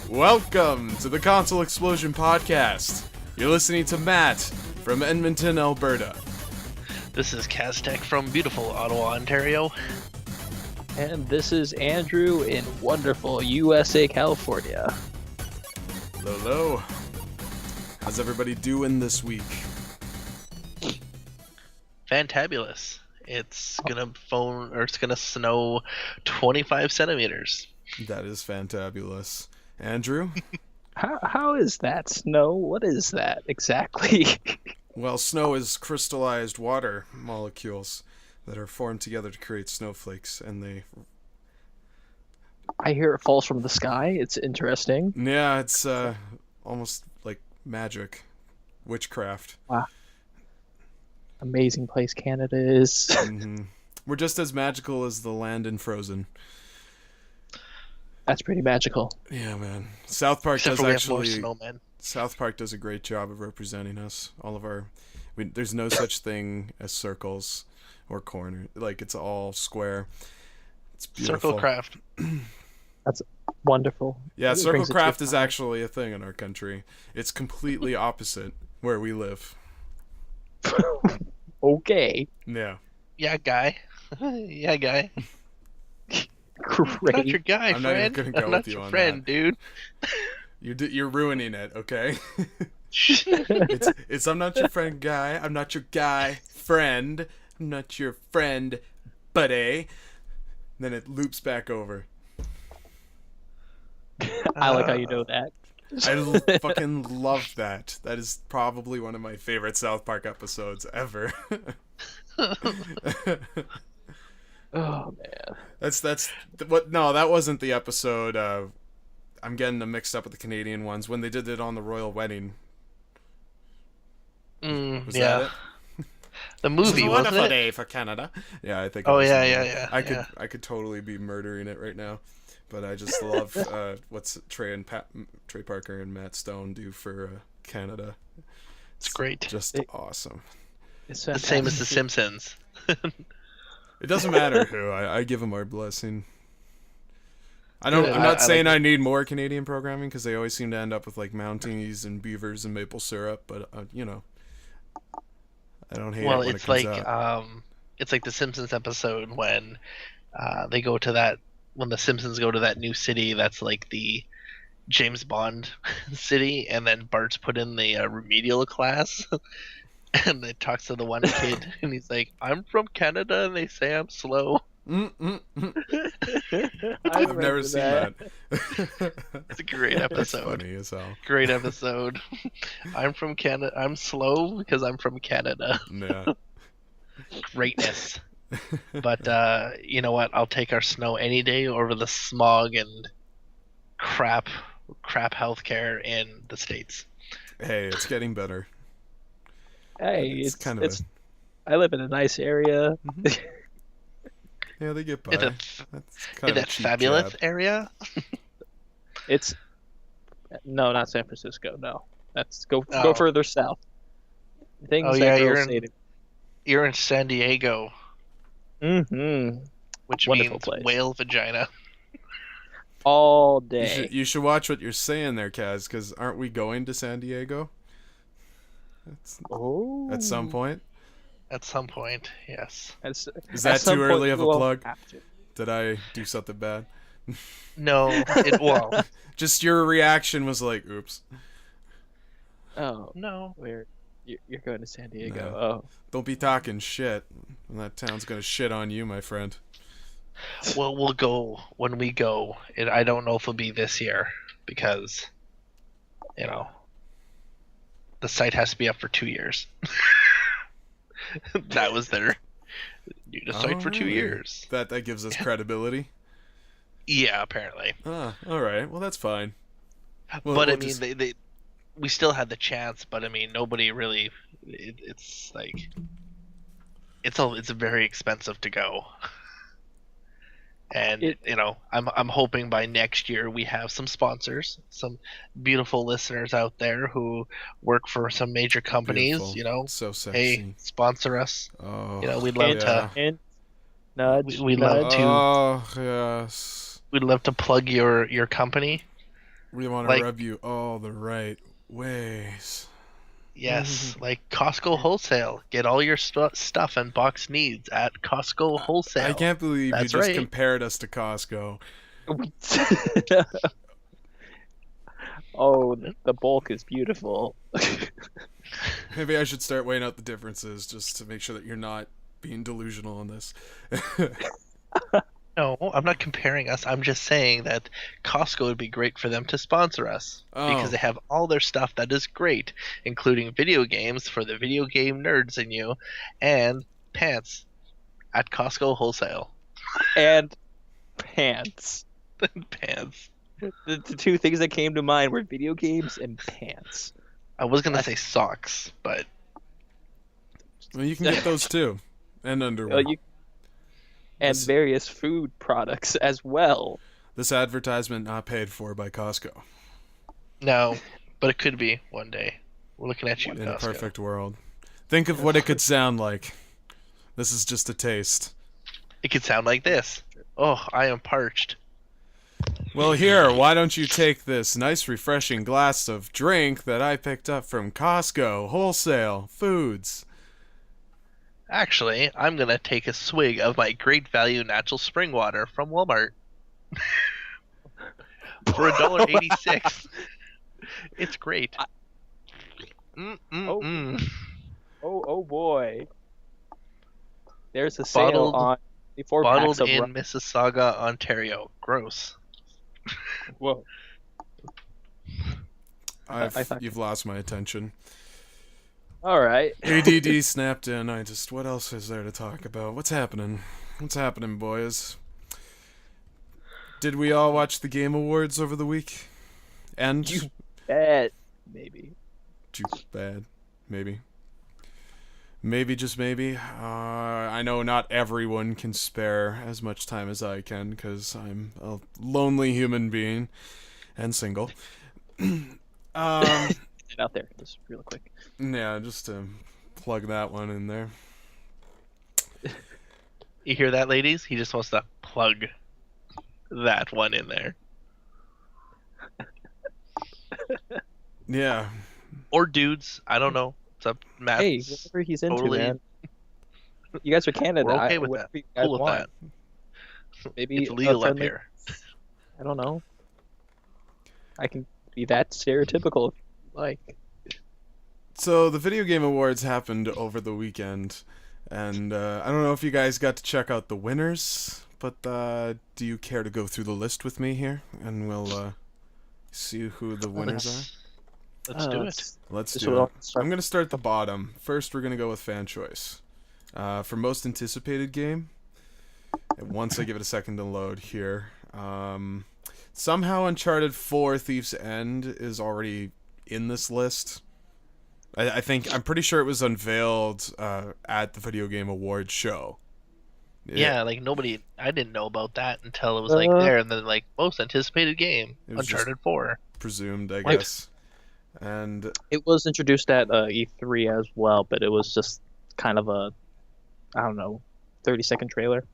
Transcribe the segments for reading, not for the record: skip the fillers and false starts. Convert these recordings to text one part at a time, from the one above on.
Welcome to the Console Xplosion podcast. You're listening to Matt from Edmonton, Alberta. This is Kaztech from beautiful Ottawa, Ontario. And this is Andrew in wonderful USA, California. Hello. How's everybody doing this week? Fantabulous. It's gonna snow 25 centimeters. That is fantabulous. Andrew? How is that snow? What is that exactly? Well, snow is crystallized water molecules that are formed together to create snowflakes, and they... I hear it falls from the sky. It's interesting. Yeah, it's almost like magic. Witchcraft. Wow. Amazing place Canada is. Mm-hmm. We're just as magical as the land in Frozen. That's pretty magical. Yeah, man. South Park Except does for we actually... have more snowmen. South Park does a great job of representing us. All of our... there's no such thing as circles or corner. Like, it's all square. It's beautiful. Circlecraft. That's wonderful. Yeah, It brings it to circlecraft your is actually a thing in our country. It's completely opposite where we live. Okay. Yeah. Yeah, guy. Yeah, guy. Great. I'm not your guy, I'm not even friend. gonna go I'm with not you your on friend, dude. You're ruining it, okay? It's I'm not your friend guy. I'm not your guy friend. I'm not your friend buddy. Then it loops back over. I like how you know that. I fucking love that. That is probably one of my favorite South Park episodes ever. Oh man. That's what? No, that wasn't the episode. I'm getting them mixed up with the Canadian ones when they did it on the royal wedding. Was Yeah. that it? The movie, It's a wasn't wonderful it? day for Canada. Yeah, I think. Oh, it was yeah, the yeah, movie. yeah, I could totally be murdering it right now, but I just love what's Trey Parker and Matt Stone do for Canada. It's great. Just awesome. It's The same as The Simpsons. It doesn't matter who. I give them our blessing. I'm not I saying like I need more Canadian programming because they always seem to end up with like Mounties and Beavers and maple syrup. But you know, I don't hate it when It's it comes like out. it's like the Simpsons episode when they go to that when the Simpsons go to that new city that's like the James Bond city, and then Bart's put in the remedial class. And it talks to the one kid, and he's like, "I'm from Canada, and they say I'm slow." I've never seen that. It's a great That's episode. funny as hell. Great episode. I'm from Canada. I'm slow because I'm from Canada. Yeah. Greatness. But you know what? I'll take our snow any day over the smog and crap healthcare in the States. Hey, it's getting better. Hey, It's kind of I live in a nice area. Yeah, they get by. In that, That's kind in of a that cheap fabulous jab. No, area. not San Francisco. No, go Oh. further south. Things Oh, that yeah, girls say You're in San Diego, Mm-hmm. which Wonderful means place. whale vagina. All day. You should watch what you're saying there, Kaz, because aren't we going to San Diego? Oh. At some point? At some point, yes. Is that too early of a plug? Have to. Did I do something bad? No, well, Just your reaction was like, oops. Oh, no. you're going to San Diego. No. Oh. Don't be talking shit. That town's gonna shit on you, my friend. Well, we'll go when we go. I don't know if it'll be this year because, you know, the site has to be up for 2 years. That was their need a site for 2 really? years. That gives us credibility. Yeah, apparently. Ah, all right. Well, that's fine. Well, But we'll I mean, just- we still had the chance. But I mean, nobody really. It's like it's very expensive to go. And I'm hoping by next year we have some sponsors, some beautiful listeners out there who work for some major companies. Beautiful. So Hey, sexy. sponsor us. Oh, We'd love to. And nudge, We'd nudge. love to. Oh, yes. We'd love to plug your company. We want to rub you all the right ways. Yes, like Costco Wholesale. Get all your stuff and box needs at Costco Wholesale. I can't believe That's you just right. compared us to Costco. Oh, the bulk is beautiful. Maybe I should start weighing out the differences just to make sure that you're not being delusional on this. No, I'm not comparing us. I'm just saying that Costco would be great for them to sponsor us because they have all their stuff that is great, including video games for the video game nerds in you, and pants at Costco Wholesale. And pants. Pants. The two things that came to mind were video games and pants. I was gonna say socks, but Well, you can get those too, and underwear. And various food products as well. This advertisement not paid for by Costco. no, but it could be one day. We're looking at you, In Costco. a perfect world. Think of what it could sound like. This is just a taste. It could sound like this. Oh, I am parched. Well, here, why don't you take this nice refreshing glass of drink that I picked up from Costco Wholesale Foods. Actually, I'm gonna take a swig of my great value natural spring water from Walmart for $1.86. It's great. Oh boy. There's a sale on 4 packs Bottled of in Mississauga, Ontario. Gross. Whoa. You've lost my attention. All right. ADD snapped in. What else is there to talk about? What's happening? What's happening, boys? Did we all watch the Game Awards over the week? And You bet. Maybe. Too bad. Maybe. Maybe, just maybe. I know not everyone can spare as much time as I can because I'm a lonely human being and single. Get out there, just real quick. Yeah, just to plug that one in there. You hear that, ladies? He just wants to plug that one in there. Yeah. Or dudes. I don't know. It's up Matt. Hey, whatever he's into, totally- man. You guys are Canada. We're okay with whatever that. you guys Cool with want. that. Maybe It's legal up friendly- here. I don't know. I can be that stereotypical if you like. So the Video Game Awards happened over the weekend, and I don't know if you guys got to check out the winners, but do you care to go through the list with me here, and we'll see who the winners are? Let's do it. Let's Just do we'll it. start- I'm gonna start at the bottom. First, we're gonna go with fan choice. For most anticipated game. Once I give it a second to load here. Somehow Uncharted 4 Thief's End is already in this list. I'm pretty sure it was unveiled at the Video Game Awards show. Yeah, like I didn't know about that until it was like there, and then like most anticipated game, It was Uncharted 4. Presumed, I What? guess. And It was introduced at E3 as well, but it was just kind of a, I don't know, 30-second trailer.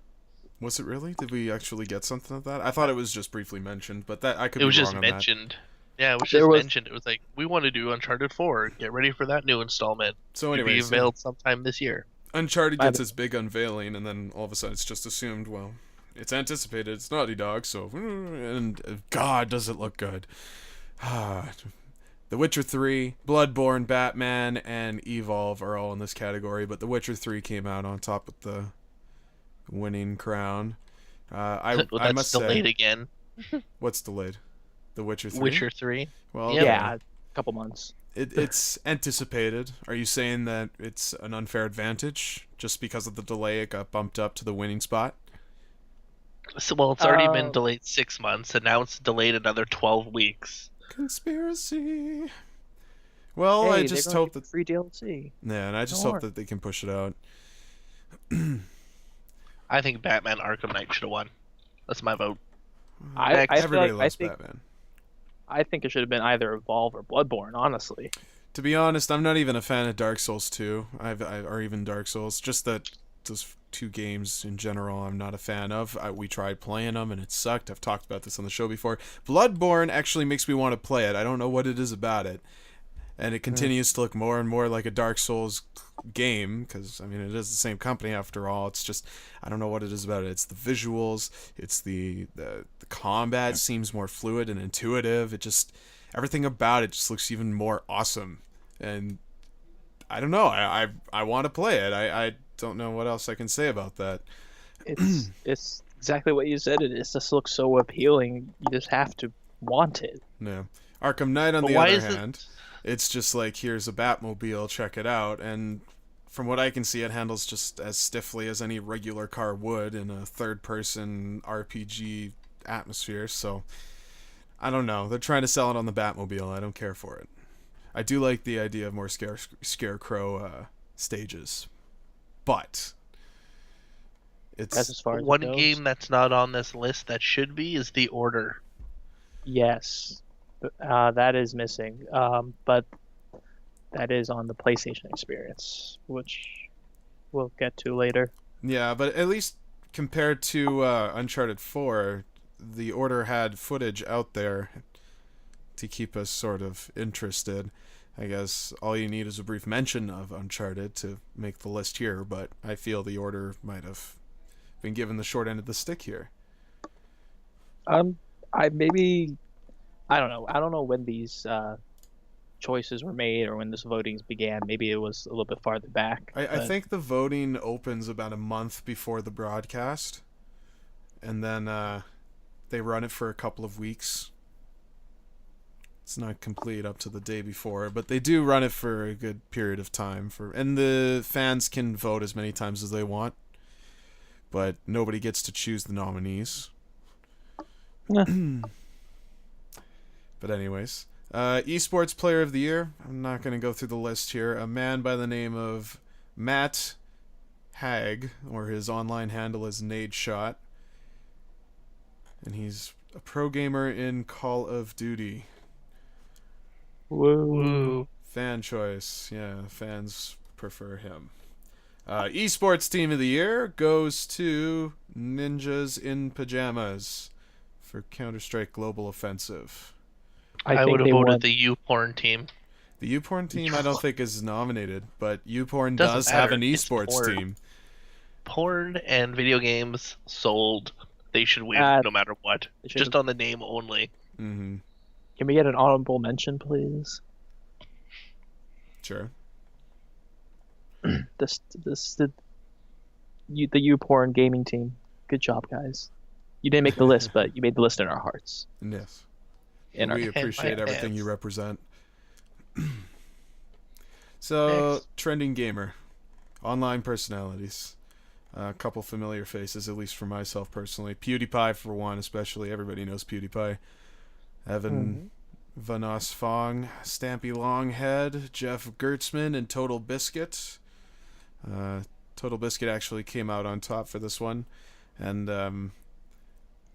was it really? Did we actually get something of that? I thought it was just briefly mentioned, but that I could It be was wrong just on mentioned. Yeah, it was There just was- mentioned. It was like, we want to do Uncharted 4. Get ready for that new installment. that. So It'll be anyways, unveiled sometime this year. Uncharted My gets bad. its big unveiling, and then all of a sudden it's just assumed, well, it's anticipated, it's Naughty Dog, so... And God, does it look good. The Witcher 3, Bloodborne, Batman, and Evolve are all in this category, but The Witcher 3 came out on top with the winning crown. I That's must delayed say... again. What's delayed? The Witcher 3? Witcher 3. Well, Yeah. Yeah, a couple months. It's anticipated. Are you saying that it's an unfair advantage? Just because of the delay, it got bumped up to the winning spot? So, well, it's already been Oh. delayed 6 months, and now it's delayed another 12 weeks. Conspiracy. Well, Hey, I they're just gonna hope get that... free DLC. Yeah, and I just Don't hope worry. that they can push it out. I think Batman Arkham Knight should have won. That's my vote. I feel Everybody like loves Batman. I think it should have been either Evolve or Bloodborne, honestly. To be honest, I'm not even a fan of Dark Souls 2, or even Dark Souls. Just that those two games in general I'm not a fan of. We tried playing them and it sucked. I've talked about this on the show before. Bloodborne actually makes me want to play it. I don't know what it is about it. And it continues to look more and more like a Dark Souls game, because, I mean, it is the same company after all. It's just, I don't know what it is about it. It's the visuals, it's the combat seems more fluid and intuitive. It just, everything about it just looks even more awesome. And I don't know, I want to play it. I don't know what else I can say about that. It's exactly what you said. It just looks so appealing. You just have to want it. Yeah. Arkham Knight, on But the why other is it- hand, it's just like, here's a Batmobile, check it out. And from what I can see, it handles just as stiffly as any regular car would in a third-person RPG atmosphere. So, I don't know. They're trying to sell it on the Batmobile. I don't care for it. I do like the idea of more Scarecrow stages. But That's as far as One it goes. game that's not on this list that should be is The Order. Yes, that is missing. But that is on the PlayStation experience, which we'll get to later. yeah, but at least compared to Uncharted 4, The Order had footage out there to keep us sort of interested. I guess all you need is a brief mention of Uncharted to make the list here, but I feel The Order might have been given the short end of the stick here. I don't know. I don't know when these choices were made or when this voting began. Maybe it was a little bit farther back. I think the voting opens about a month before the broadcast, and then they run it for a couple of weeks. It's not complete up to the day before, but they do run it for a good period of time, and the fans can vote as many times as they want, but nobody gets to choose the nominees. Yeah. But anyways, esports player of the year. I'm not going to go through the list here. A man by the name of Matt Hag, or his online handle is Nadeshot, and he's a pro gamer in Call of Duty. Woo. Fan choice. Yeah, fans prefer him. Esports team of the year goes to Ninjas in Pajamas for Counter-Strike Global Offensive. I think would have they voted won. the U-Porn team. The Uporn team I don't think is nominated, but Uporn Doesn't does have matter. an It's esports porn. team. Porn and video games sold. They should win no matter what. they should Just have- on the name only. Mm-hmm. Can we get an honorable mention, please? Sure. The YouPorn gaming team. Good job, guys. You didn't make the list, but you made the list in our hearts. Yes. In our We appreciate my everything hands. you represent. So, Next. trending gamer, online personalities, a couple familiar faces, at least for myself personally. PewDiePie for one, especially. Everybody knows PewDiePie. Evan Vanos Fong, Stampy Longhead, Jeff Gertzman, and Total Biscuit. Total Biscuit actually came out on top for this one, and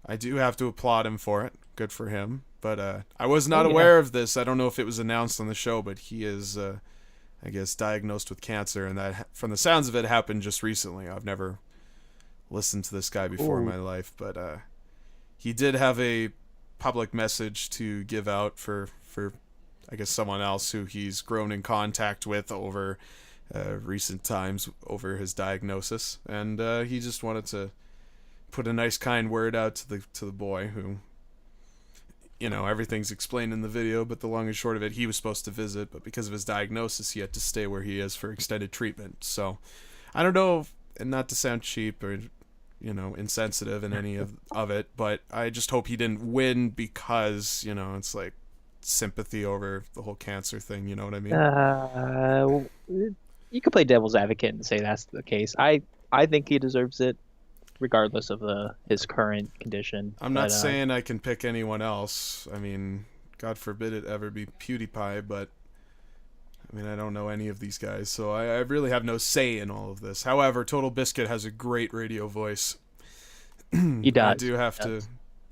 I do have to applaud him for it. Good for him. But I was not aware of this. I don't know if it was announced on the show, but he is, I guess, diagnosed with cancer, and that, from the sounds of it, happened just recently. I've never listened to this guy before in my life, but he did have a public message to give out for I guess someone else who he's grown in contact with over recent times over his diagnosis, and he just wanted to put a nice kind word out to the boy who, you know, everything's explained in the video, but the long and short of it, he was supposed to visit, but because of his diagnosis, he had to stay where he is for extended treatment. So I don't know, and not to sound cheap or, you know, insensitive in any of it, but I just hope he didn't win because, you know, it's like sympathy over the whole cancer thing, you know what I mean? You could play devil's advocate and say that's the case. I think he deserves it, regardless of his current condition. I'm not saying I can pick anyone else. I mean, God forbid it ever be PewDiePie, but I mean, I don't know any of these guys, so I really have no say in all of this. However, Total Biscuit has a great radio voice. He does. I do have to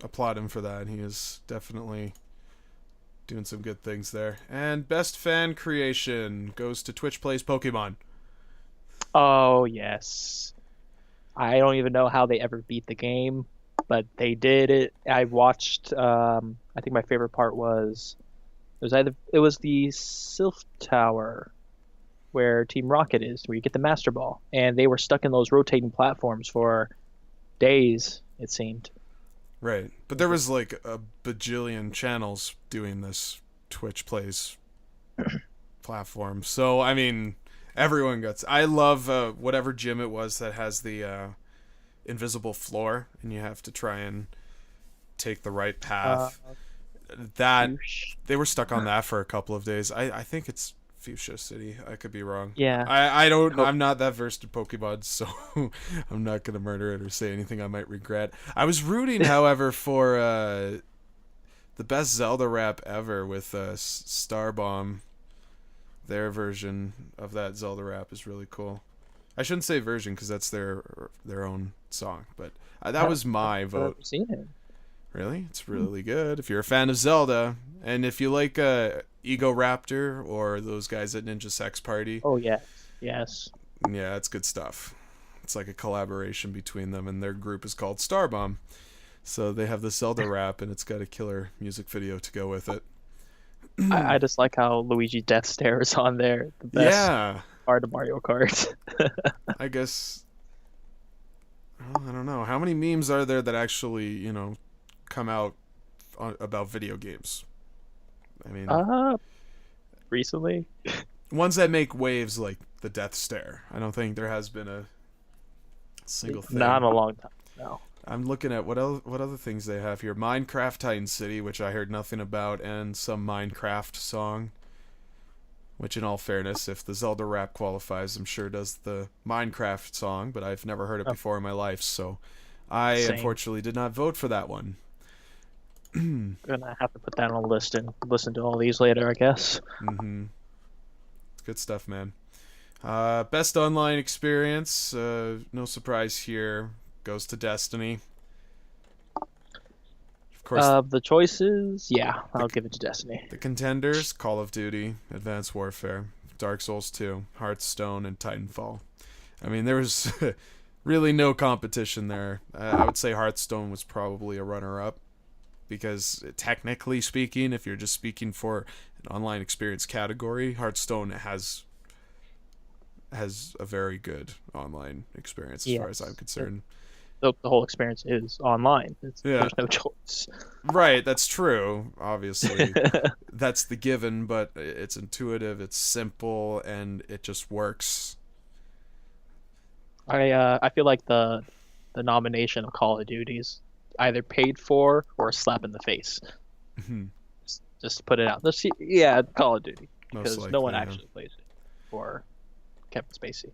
applaud him for that. He is definitely doing some good things there. And best fan creation goes to Twitch Plays Pokemon. Oh, yes. I don't even know how they ever beat the game, but they did it. I watched, I think my favorite part was, it was the Sylph Tower where Team Rocket is, where you get the Master Ball. And they were stuck in those rotating platforms for days, it seemed. Right. But there was like a bajillion channels doing this Twitch Plays platform. So, I mean, everyone gets... I love whatever gym it was that has the invisible floor, and you have to try and take the right path. They were stuck on that for a couple of days. I think it's Fuchsia City. I could be wrong. Yeah. I'm not that versed in Pokemon, so I'm not gonna murder it or say anything I might regret. I was rooting, however, for the best Zelda rap ever with Starbomb. Their version of that Zelda rap is really cool. I shouldn't say version because that's their own song, but that was my vote. I've seen it. Really? It's really good. If you're a fan of Zelda, and if you like Ego Raptor or those guys at Ninja Sex Party. Oh, yeah. Yes. Yeah, it's good stuff. It's like a collaboration between them, and their group is called Starbomb. So they have the Zelda rap, and it's got a killer music video to go with it. I just like how Luigi's Death Stare is on there. The best part of Mario Kart. I guess... Well, I don't know. How many memes are there that actually, come out about video games? I mean, recently, ones that make waves like the Death Stare. I don't think there has been a single thing. Not in a long time. No. I'm looking at what other things they have here. Minecraft Titan City, which I heard nothing about, and some Minecraft song. Which, in all fairness, if the Zelda rap qualifies, I'm sure does the Minecraft song, but I've never heard it before in my life, so I unfortunately did not vote for that one. Gonna have to put that on a list and listen to all these later, I guess. Mm-hmm. It's good stuff, man. Best online experience, no surprise here, goes to Destiny. Of course, the choices, I'll give it to Destiny. the contenders: Call of Duty, Advanced Warfare, Dark Souls 2, Hearthstone, and Titanfall. I mean, there was really no competition there. I would say Hearthstone was probably a runner-up. Because technically speaking, if you're just speaking for an online experience category, Hearthstone has a very good online experience as far as I'm concerned. The whole experience is online. There's no choice. Right, that's true. Obviously, that's the given, but it's intuitive, it's simple, and it just works. I feel like the nomination of Call of Duty's either paid for or a slap in the face. Mm-hmm. Just to put it out. Call of Duty. Because no one actually plays it for Kevin Spacey.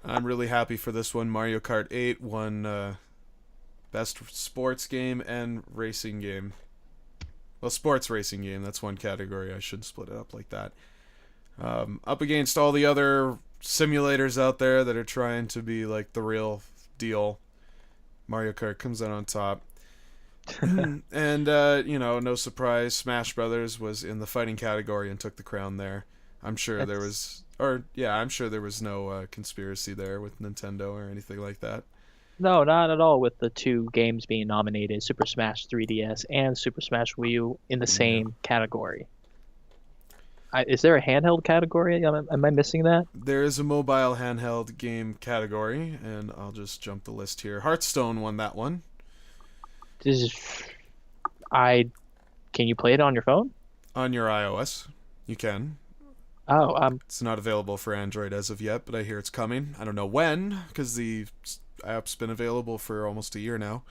I'm really happy for this one. Mario Kart 8 won best sports game and racing game. Well, sports racing game, that's one category. I should split it up like that. Up against all the other simulators out there that are trying to be like the real deal. Mario Kart comes out on top. And, no surprise, Smash Brothers was in the fighting category and took the crown there. I'm sure there was no conspiracy there with Nintendo or anything like that. No, not at all, with the two games being nominated, Super Smash 3DS and Super Smash Wii U, in the same category. Is there a handheld category? Am I missing that? There is a mobile handheld game category, and I'll just jump the list here. Hearthstone won that one. Can you play it on your phone? On your iOS, you can. Oh, it's not available for Android as of yet, but I hear it's coming. I don't know when, because the app's been available for almost a year now.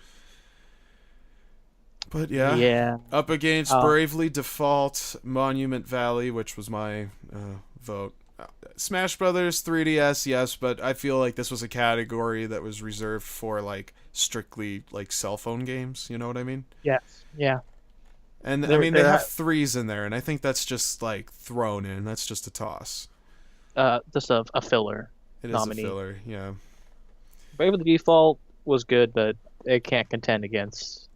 But yeah. Up against Bravely Default, Monument Valley, which was my vote. Smash Brothers 3DS, yes, but I feel like this was a category that was reserved for like strictly like cell phone games. You know what I mean? Yes. Yeah. And they have threes in there, and I think that's just like thrown in. That's just a toss. Just a filler. It nominee. Is a filler, yeah. Bravely Default was good, but it can't contend against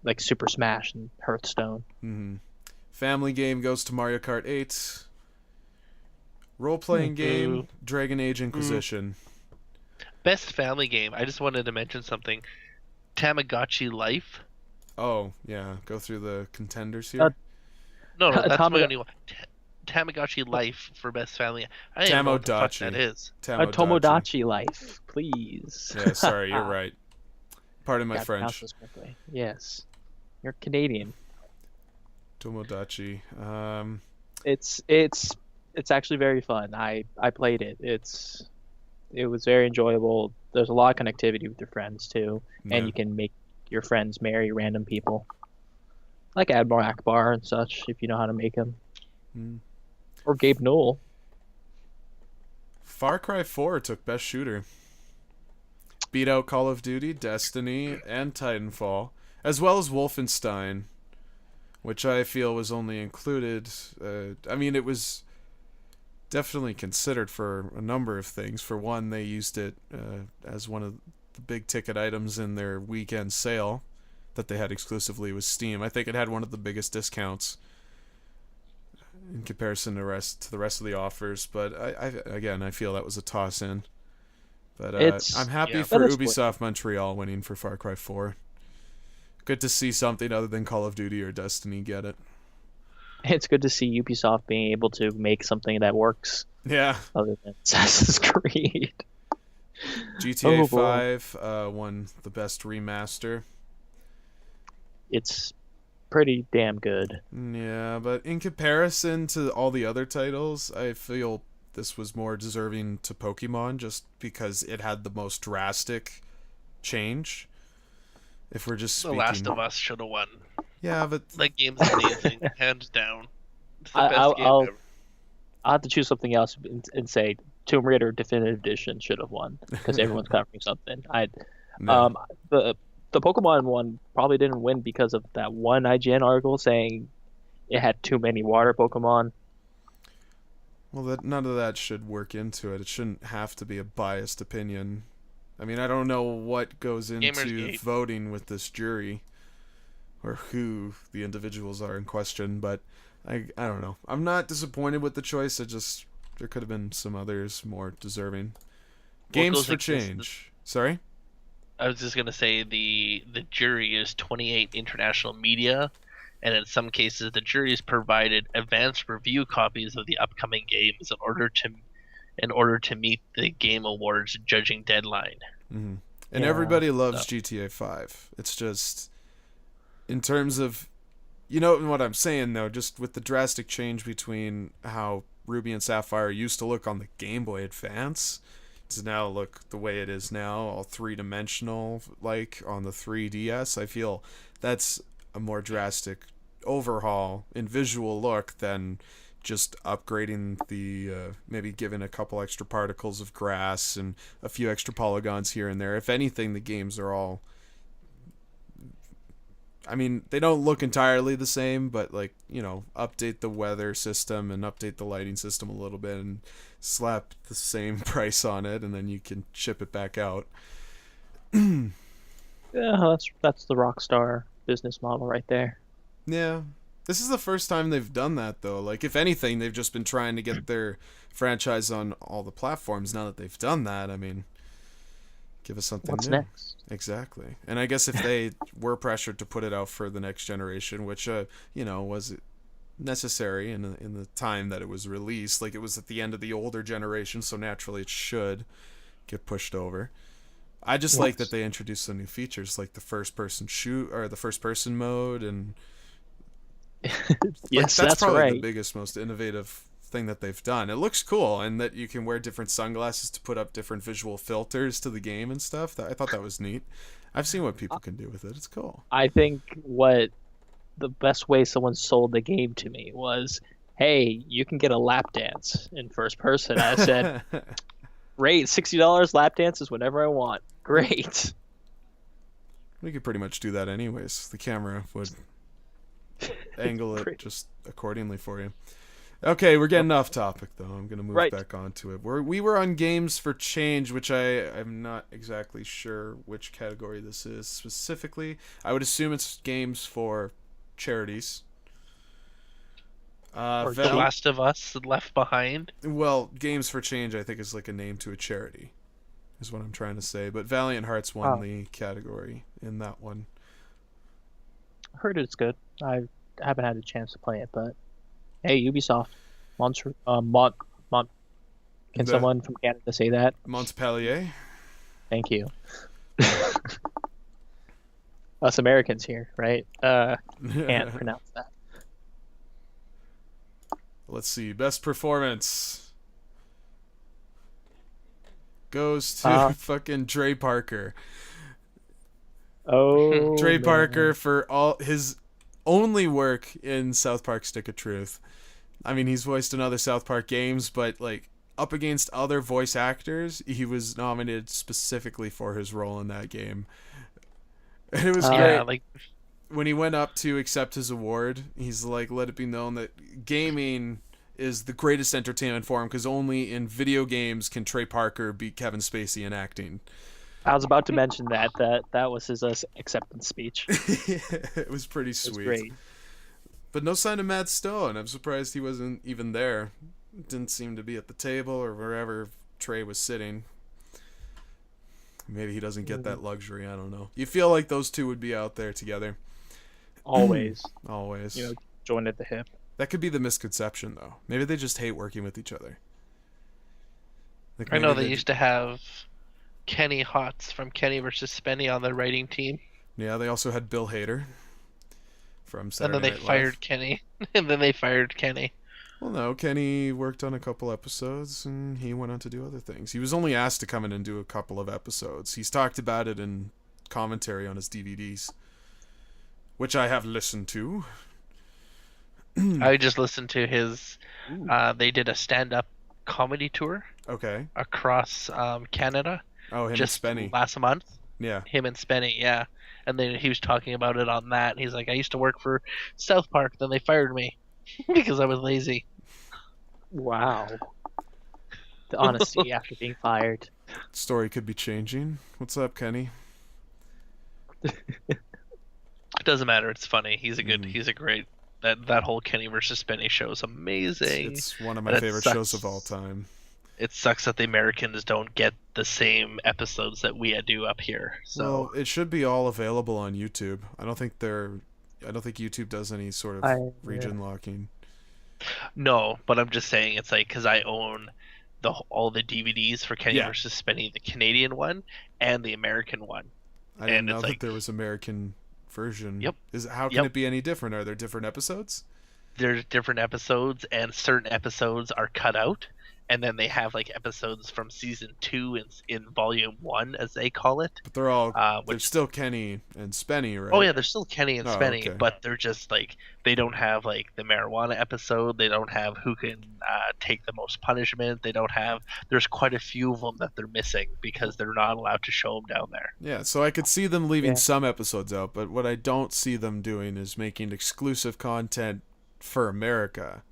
like Super Smash and Hearthstone. Mm-hmm. Family game goes to Mario Kart 8. Role-playing game, Dragon Age Inquisition. Best family game. I just wanted to mention something. Tamagotchi Life. Oh, yeah. Go through the contenders here. No, that's my only one. Tamagotchi Life for best family. I don't even know what the fuck that is. A Tomodachi Life, please. Yeah, sorry, you're right. Pardon my French. Yes. You're Canadian. Tomodachi. It's actually very fun. I played it. It was very enjoyable. There's a lot of connectivity with your friends too, and you can make your friends marry random people, like Admiral Akbar and such, if you know how to make him. Or Gabe Newell. Far Cry 4 took Best Shooter. Beat out Call of Duty, Destiny, and Titanfall, as well as Wolfenstein, which I feel was only included. I mean, it was definitely considered for a number of things. For one, they used it as one of the big ticket items in their weekend sale that they had exclusively with Steam. I think it had one of the biggest discounts in comparison to the rest of the offers. But I feel that was a toss in. But I'm happy for Ubisoft Montreal winning for Far Cry 4. Good to see something other than Call of Duty or Destiny get it. It's good to see Ubisoft being able to make something that works. Yeah. Other than Assassin's Creed. GTA 5 won the best remaster. It's pretty damn good. Yeah, but in comparison to all the other titles, I feel this was more deserving to Pokemon just because it had the most drastic change. If we're just speaking... The Last of Us should have won. Yeah, but... That game's amazing, hands down. It's the best game ever. I'll have to choose something else and say Tomb Raider Definitive Edition should have won because everyone's covering something. The Pokemon one probably didn't win because of that one IGN article saying it had too many water Pokemon. Well, none of that should work into it. It shouldn't have to be a biased opinion. I mean, I don't know what goes into voting with this jury or who the individuals are in question, but I don't know. I'm not disappointed with the choice. There could have been some others more deserving. Games for Change. Sorry? I was just going to say the jury is 28 international media, and in some cases the jury has provided advanced review copies of the upcoming games in order to meet the Game Awards judging deadline. Mm-hmm. And everybody loves GTA 5. It's just, in terms of, you know what I'm saying though, just with the drastic change between how Ruby and Sapphire used to look on the Game Boy Advance to now look the way it is now, all three-dimensional like on the 3DS, I feel that's a more drastic overhaul in visual look than just upgrading the maybe giving a couple extra particles of grass and a few extra polygons here and there. If anything, the games are all, I mean, they don't look entirely the same, but like, you know, update the weather system and update the lighting system a little bit and slap the same price on it, and then you can ship it back out. Yeah, that's the Rockstar business model right there. Yeah. This is the first time they've done that, though. Like, if anything, they've just been trying to get their franchise on all the platforms. Now that they've done that, I mean, give us something What's new. next? Exactly. And I guess if they were pressured to put it out for the next generation, which, you know, was necessary in the time that it was released, like it was at the end of the older generation, so naturally it should get pushed over. I just like that they introduced some new features, like the first-person mode, and yes, like, that's probably right. the biggest, most innovative thing that they've done. It looks cool, and that you can wear different sunglasses to put up different visual filters to the game and stuff. I thought that was neat. I've seen what people can do with it. It's cool. I think what the best way someone sold the game to me was, hey, you can get a lap dance in first person. I said, great, $60 lap dances whenever I want. Great. We could pretty much do that anyways. The camera would angle it just accordingly for you. Okay, we're getting off topic though. I'm gonna move Right. back onto it. We were on games for change, which I'm not exactly sure which category this is specifically. I would assume it's games for charities. Or The Val- Last of Us, Left Behind. well, games for change, I think is like a name to a charity, is what I'm trying to say. But Valiant Hearts won the category in that one. I heard it's good. I haven't had a chance to play it, but hey, Ubisoft, Mont. Can The- someone from Canada say that? Montpellier. Thank you. Us Americans here, right? Can't pronounce that. Let's see. Best performance goes to fucking Dre Parker. Oh, Dre man. Parker for all his only work in South Park Stick of Truth. I mean, he's voiced in other South Park games, but like up against other voice actors, he was nominated specifically for his role in that game. And it was great. Yeah, like When he went up to accept his award, he's like, let it be known that gaming is the greatest entertainment form because only in video games can Trey Parker beat Kevin Spacey in acting. I was about to mention that was his acceptance speech. It was pretty It was sweet. great. But no sign of Matt Stone. I'm surprised he wasn't even there. Didn't seem to be at the table or wherever Trey was sitting. Maybe he doesn't get that luxury. I don't know. You feel like those two would be out there together. Always, Always. joined at the hip. That could be the misconception, though. Maybe they just hate working with each other. Like I know maybe they used to have Kenny Hotz from Kenny versus Spenny on their writing team, Yeah, they also had Bill Hader from and Saturday then they Night Live. fired Kenny, and then they fired Kenny. Well, no, Kenny worked on a couple episodes, and he went on to do other things. He was only asked to come in and do a couple of episodes. He's talked about it in commentary on his DVDs, which I have listened to. I just listened to his. They did a stand-up comedy tour Okay. across Canada Oh, him just and Spenny. last month. Yeah. Him and Spenny, yeah. And then he was talking about it on that. He's like, I used to work for South Park, then they fired me because I was lazy. Wow. The honesty after being fired. Story could be changing. What's up, Kenny? It doesn't matter. It's funny. He's a good. He's a great. That whole Kenny versus Spenny show is amazing. It's one of my And it favorite sucks. shows of all time. It sucks that the Americans don't get the same episodes that we do up here. So Well, it should be all available on YouTube. I don't think YouTube does any sort of region locking. no, but I'm just saying it's like because I own all the DVDs for Kenny Yeah. versus Spenny, the Canadian one and the American one. I didn't And know it's that like- there was American version. Yep. How can Yep. it be any different? Are there different episodes? There's different episodes, and certain episodes are cut out, and then they have like episodes from season 2 in volume 1, as they call it. But they're all they're Which still Kenny and Spenny, right? Oh yeah, they're still Kenny and Oh, Spenny, okay. but they're just like they don't have like the marijuana episode. They don't have who can take the most punishment. They don't have. There's quite a few of them that they're missing because they're not allowed to show them down there. Yeah, so I could see them leaving Yeah. some episodes out, but what I don't see them doing is making exclusive content for America.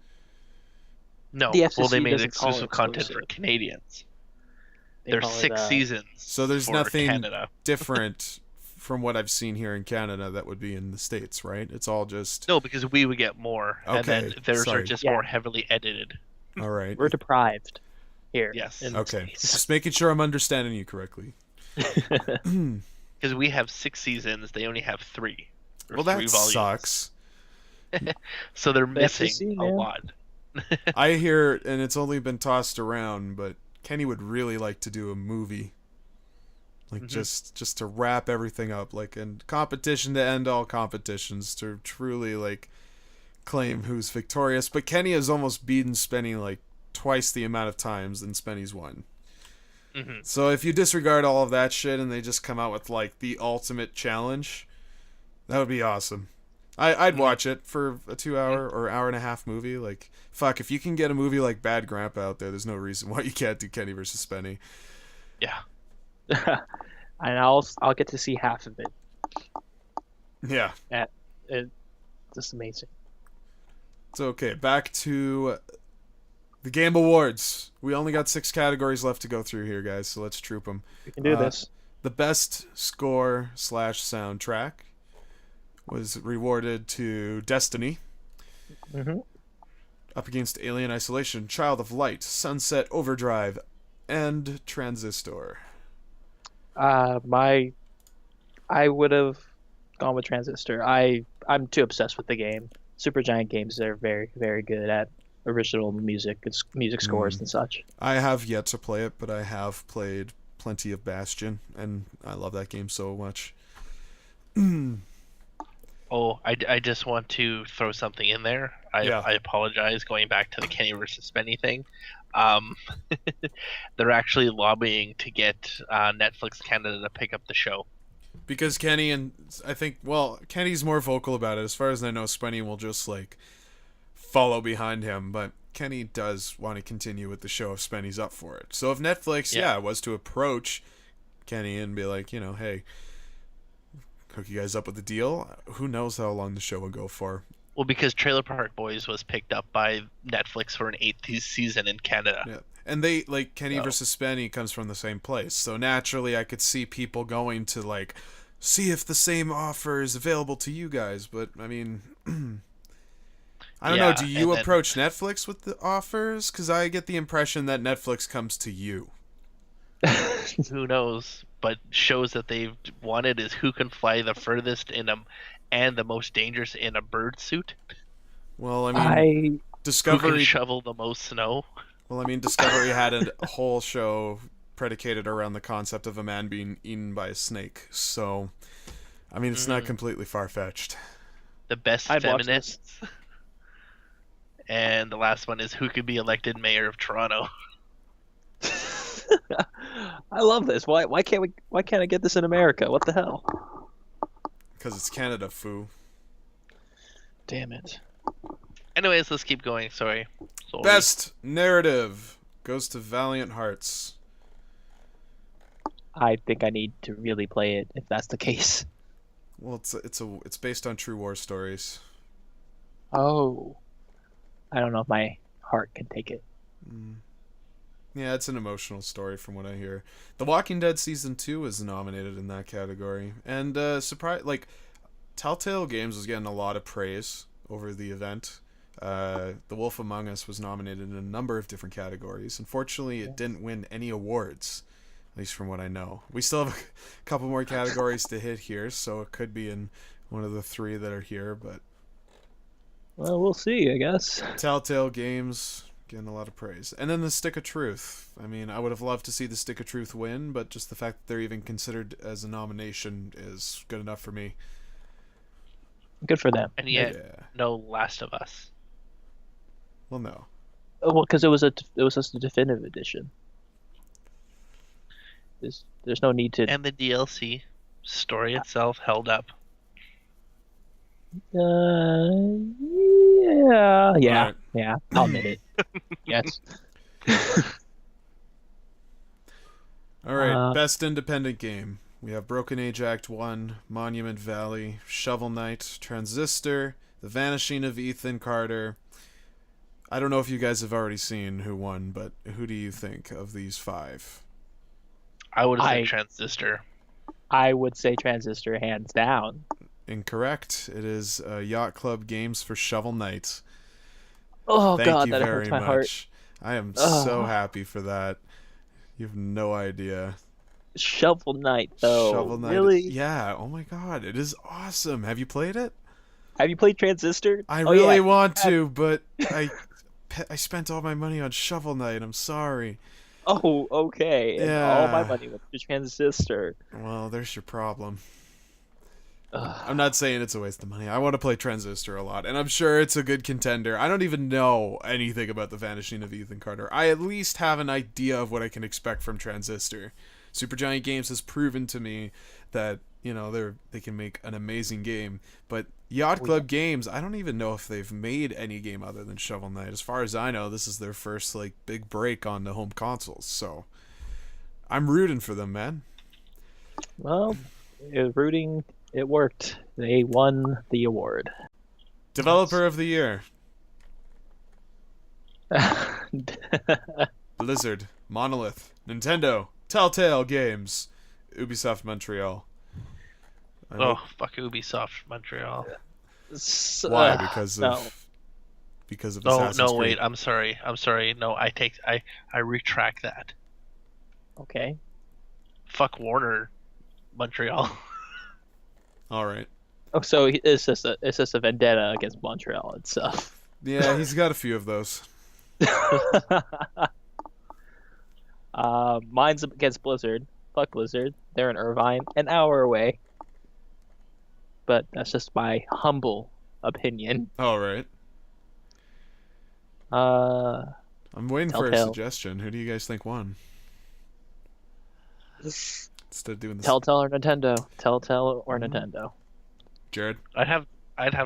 No, The well they FCC made doesn't call it exclusive content for exclusive. Canadians. They There's call it, 6 seasons. So there's for nothing Canada. different from what I've seen here in Canada that would be in the States, right? It's all just No, because we would get more, and then Okay, theirs sorry. are just Yeah. more heavily edited. all right. We're deprived here. Yes. in the Okay, States. just making sure I'm understanding you correctly. Because we have 6 seasons, they only have 3. Or Well, 3 that volumes. sucks. So they're missing FCC, a man. lot. I hear, and it's only been tossed around, but Kenny would really like to do a movie, like just to wrap everything up, like in competition to end all competitions, to truly like claim who's victorious. But Kenny has almost beaten Spenny like twice the amount of times than Spenny's won. Mhm. So if you disregard all of that shit and they just come out with like the ultimate challenge, that would be awesome. I'd watch it for a 2-hour or hour and a half movie. Like, fuck, if you can get a movie like Bad Grandpa out there, there's no reason why you can't do Kenny versus Spenny. Yeah. And I'll get to see half of it. Yeah. It's just amazing. So, okay, back to The Game Awards. We only got 6 categories left to go through here, guys, so let's troop them. We can do this. The best score / soundtrack was rewarded to Destiny. Mm-hmm. Up against Alien Isolation, Child of Light, Sunset Overdrive, and Transistor. I would have gone with Transistor. I'm too obsessed with the game. Supergiant Games are very, very good at original music scores and such. I have yet to play it, but I have played plenty of Bastion, and I love that game so much. Oh, I just want to throw something in there. I apologize, going back to the Kenny versus Spenny thing. They're actually lobbying to get Netflix Canada to pick up the show. Because Kenny and I think, well, Kenny's more vocal about it. As far as I know, Spenny will just like follow behind him, but Kenny does want to continue with the show if Spenny's up for it. So if Netflix, was to approach Kenny and be like, hey, hook you guys up with a deal, who knows how long the show will go for. Well, because Trailer Park Boys was picked up by Netflix for an 8th season in Canada. Yeah. And they, like, Kenny versus Spenny comes from the same place. So naturally, I could see people going to, like, see if the same offer is available to you guys. But, I mean, I don't know. Do you approach Netflix with the offers? Because I get the impression that Netflix comes to you. Who knows? But shows that they've wanted is who can fly the furthest and the most dangerous in a bird suit. Well, I mean, Discovery who can shovel the most snow. Well, I mean, Discovery had a whole show predicated around the concept of a man being eaten by a snake. So, I mean, it's not completely far-fetched. The best feminists. And the last one is who could be elected mayor of Toronto. I love this. Why can't I get this in America? What the hell? Because it's Canada, foo. Damn it. Anyways, let's keep going. Sorry. Best narrative goes to Valiant Hearts. I think I need to really play it if that's the case. Well, it's based on true war stories. Oh. I don't know if my heart can take it. Yeah, it's an emotional story from what I hear. The Walking Dead Season 2 is nominated in that category. And, Telltale Games was getting a lot of praise over the event. The Wolf Among Us was nominated in a number of different categories. Unfortunately, it didn't win any awards, at least from what I know. We still have a couple more categories to hit here, so it could be in one of the 3 that are here, but... Well, we'll see, I guess. Telltale Games getting a lot of praise. And then the Stick of Truth. I mean, I would have loved to see the Stick of Truth win, but just the fact that they're even considered as a nomination is good enough for me. Good for them. And yet, no Last of Us. Well, no. Oh, well, because it was just a definitive edition. There's no need to. And the DLC story itself held up. Yeah. I'll admit it. Yes. All right, best independent game. We have Broken Age Act 1, Monument Valley, Shovel Knight, Transistor, The Vanishing of Ethan Carter. I don't know if you guys have already seen who won, but who do you think of these 5? I would have said Transistor. I would say Transistor, hands down. Incorrect. It is Yacht Club Games for Shovel Knight. Oh, Thank God, you that very hurts my much. heart. I am so happy for that. You have no idea. Shovel Knight, though. Shovel Knight. Really? Yeah. Oh my God, it is awesome. Have you played it? Have you played Transistor? I really want to, but I spent all my money on Shovel Knight. I'm sorry. Oh, okay. And all my money went to Transistor. Well, there's your problem. I'm not saying it's a waste of money. I want to play Transistor a lot, and I'm sure it's a good contender. I don't even know anything about The Vanishing of Ethan Carter. I at least have an idea of what I can expect from Transistor. Supergiant Games has proven to me that, they can make an amazing game. But Yacht Club Games, I don't even know if they've made any game other than Shovel Knight. As far as I know, this is their first big break on the home consoles. So I'm rooting for them, man. Well, rooting, it worked. They won the award. Developer of the Year. Blizzard, Monolith, Nintendo, Telltale Games, Ubisoft Montreal. Oh, fuck Ubisoft Montreal. Why? Because of no. Assassin's No, Creed. wait. I'm sorry. No, I retract that. Okay. Fuck Warner, Montreal. All right. Oh, so it's just a vendetta against Montreal itself. Yeah, he's got a few of those. Mine's against Blizzard. Fuck Blizzard. They're in Irvine, an hour away. But that's just my humble opinion. All right. I'm waiting for a Telltale. suggestion. Who do you guys think won? Instead of doing this, Telltale or Nintendo? Telltale or Nintendo? Jared. I'd have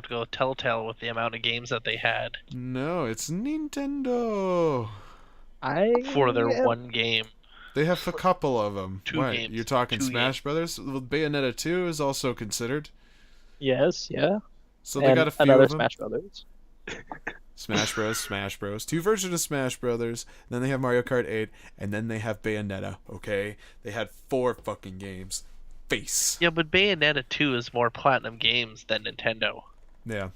to go with Telltale with the amount of games that they had No, it's Nintendo. for their one game. They have a couple of them. Two What? games. You're talking Two Smash Brothers? Well, Bayonetta 2 is also considered. Yes, yeah. So they And got a few another of them. Smash Brothers. Smash Bros. Two versions of Smash Brothers. Then they have Mario Kart 8, and then they have Bayonetta. Okay, they had 4 fucking games. Face. Yeah, but Bayonetta 2 is more Platinum Games than Nintendo. Yeah.